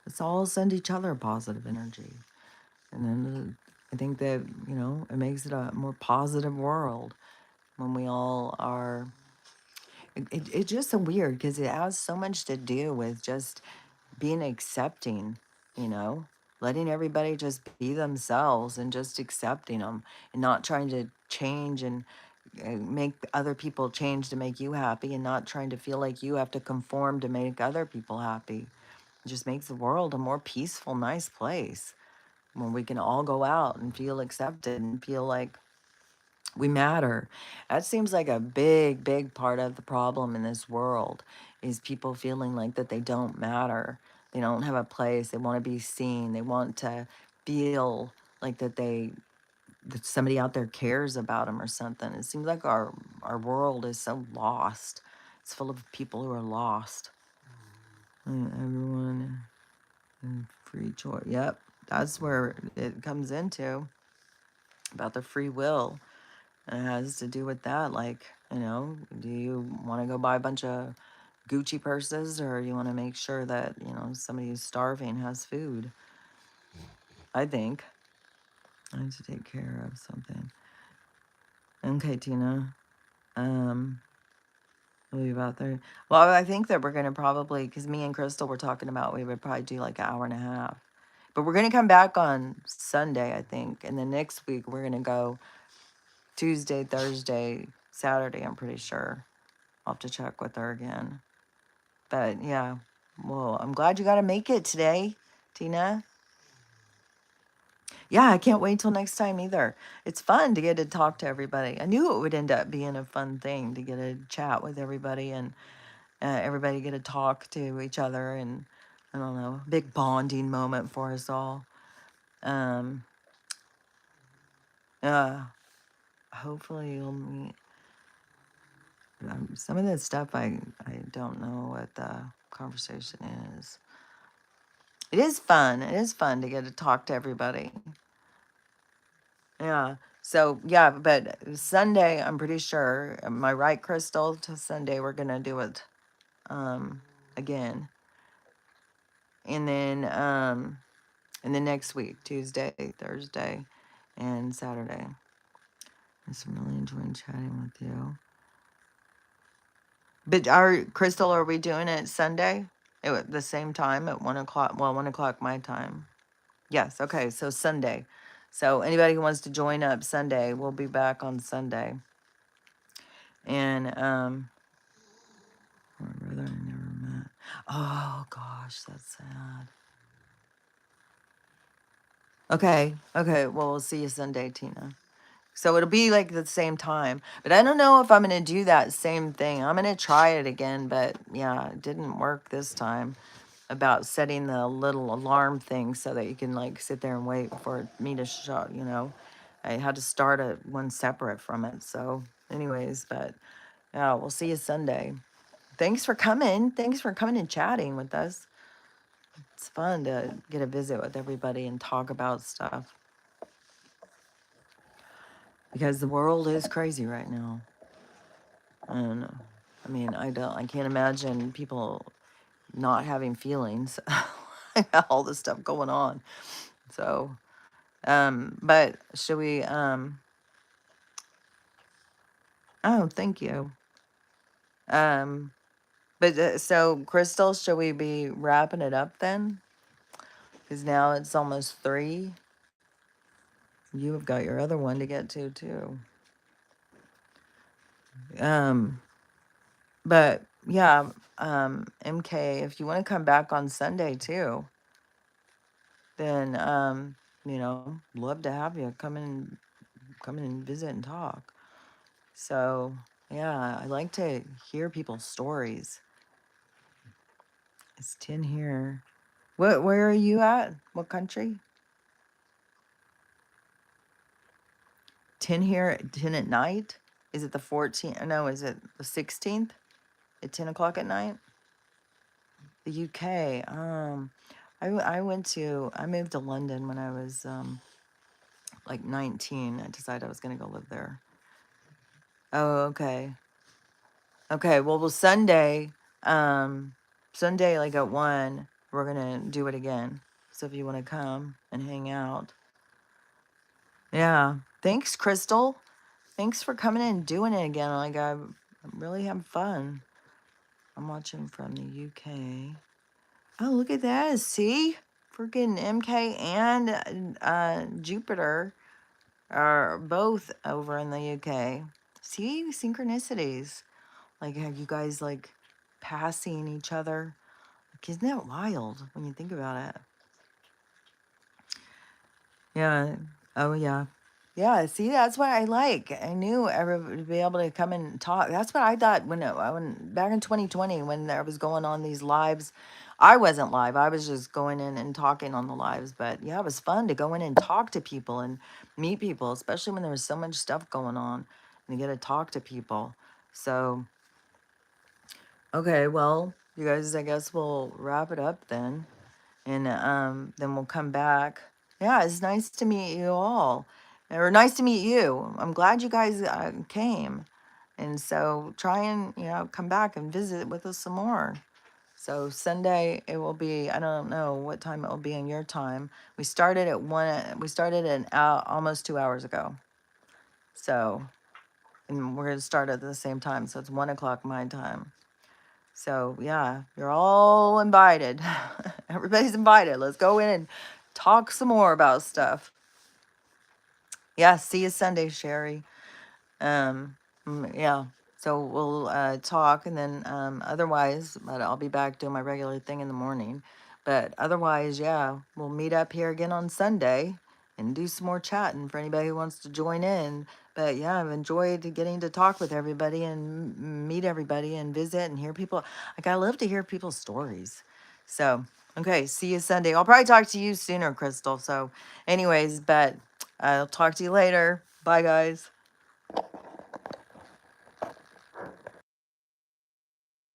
Let's all send each other positive energy. And then I think that, it makes it a more positive world when we all are. It's just so weird because it has so much to do with just being accepting, you know, letting everybody just be themselves and just accepting them and not trying to change and make other people change to make you happy and not trying to feel like you have to conform to make other people happy. It just makes the world a more peaceful, nice place when we can all go out and feel accepted and feel like we matter. That seems like a big, big part of the problem in this world is people feeling like that they don't matter. They don't have a place. They want to be seen. They want to feel like that somebody out there cares about them or something. It seems like our world is so lost. It's full of people who are lost. And everyone and free choice. Yep, that's where it comes into about the free will. And it has to do with that. Like, do you want to go buy a bunch of Gucci purses or you want to make sure that, somebody who's starving has food? I think I need to take care of something. Okay, Tina. Um, we'll be about there. Well, I think that we're going to probably, because me and Crystal were talking about, we would probably do like an hour and a half. But we're going to come back on Sunday, I think. And then next week, we're going to go Tuesday, Thursday, Saturday, I'm pretty sure. I'll have to check with her again. But yeah, well, I'm glad you got to make it today, Tina. Yeah, I can't wait till next time either. It's fun to get to talk to everybody. I knew it would end up being a fun thing to get a chat with everybody and everybody get to talk to each other and I don't know, big bonding moment for us all. Um, uh, hopefully you'll meet some of this stuff. I don't know what the conversation is. It is fun. It is fun to get to talk to everybody. Yeah. So yeah, but Sunday, I'm pretty sure. Am I right, Crystal? To Sunday, we're gonna do it again. and then next week, Tuesday, Thursday, and Saturday. I just really enjoying chatting with you. But Crystal, are we doing it Sunday at the same time at 1 o'clock? Well, 1 o'clock my time. Yes. Okay. So Sunday. So anybody who wants to join up Sunday, we'll be back on Sunday. And my brother I never met. Oh gosh, that's sad. Okay. Okay. Well, we'll see you Sunday, Tina. So it'll be like the same time. But I don't know if I'm going to do that same thing. I'm going to try it again. But yeah, it didn't work this time about setting the little alarm thing so that you can like sit there and wait for me to shut, you know. I had to start one separate from it. So, anyways, but yeah, we'll see you Sunday. Thanks for coming. Thanks for coming and chatting with us. It's fun to get a visit with everybody and talk about stuff because the world is crazy right now. And I mean, I can't imagine people not having feelings. All this stuff going on. So, but should we, oh, thank you. Um, but so Crystal, should we be wrapping it up then? Because now it's almost 3. You have got your other one to get to too. Um, but yeah, MK, if you want to come back on Sunday too, then love to have you come in and visit and talk. So yeah, I like to hear people's stories. It's 10 here. Where are you at? What country? 10 here, 10 at night? Is it the 14th? No, is it the 16th at 10 o'clock at night? The UK. I moved to London when I was like 19. I decided I was going to go live there. Oh, okay. Okay, well, Sunday, like at 1, we're going to do it again. So if you want to come and hang out. Yeah. Thanks, Crystal. Thanks for coming in and doing it again. Like, I'm really having fun. I'm watching from the UK. Oh, look at that. See? Freaking MK and Jupiter are both over in the UK. See? Synchronicities. Like, have you guys, like, passing each other? Like, isn't that wild when you think about it? Yeah. Oh, yeah. Yeah, see, that's what I like. I knew everybody would be able to come and talk. That's what I thought when back in 2020 when there was going on these lives. I wasn't live. I was just going in and talking on the lives. But yeah, it was fun to go in and talk to people and meet people, especially when there was so much stuff going on and to get to talk to people. So, okay, well, you guys, I guess we'll wrap it up then. And then we'll come back. Yeah, it's nice to meet you all. Or nice to meet you. I'm glad you guys came. And so try and, come back and visit with us some more. So Sunday it will be, I don't know what time it will be in your time. We started at 1, we started an hour, almost 2 hours ago. So, and we're going to start at the same time. So it's 1 o'clock my time. So yeah, you're all invited. Everybody's invited. Let's go in and talk some more about stuff. Yeah, see you Sunday, Sherry. Yeah. So we'll talk and then otherwise, but I'll be back doing my regular thing in the morning. But otherwise, yeah, we'll meet up here again on Sunday and do some more chatting for anybody who wants to join in. But yeah, I've enjoyed getting to talk with everybody and meet everybody and visit and hear people. Like, I love to hear people's stories. So, okay, see you Sunday. I'll probably talk to you sooner, Crystal. So, anyways, but I'll talk to you later. Bye, guys.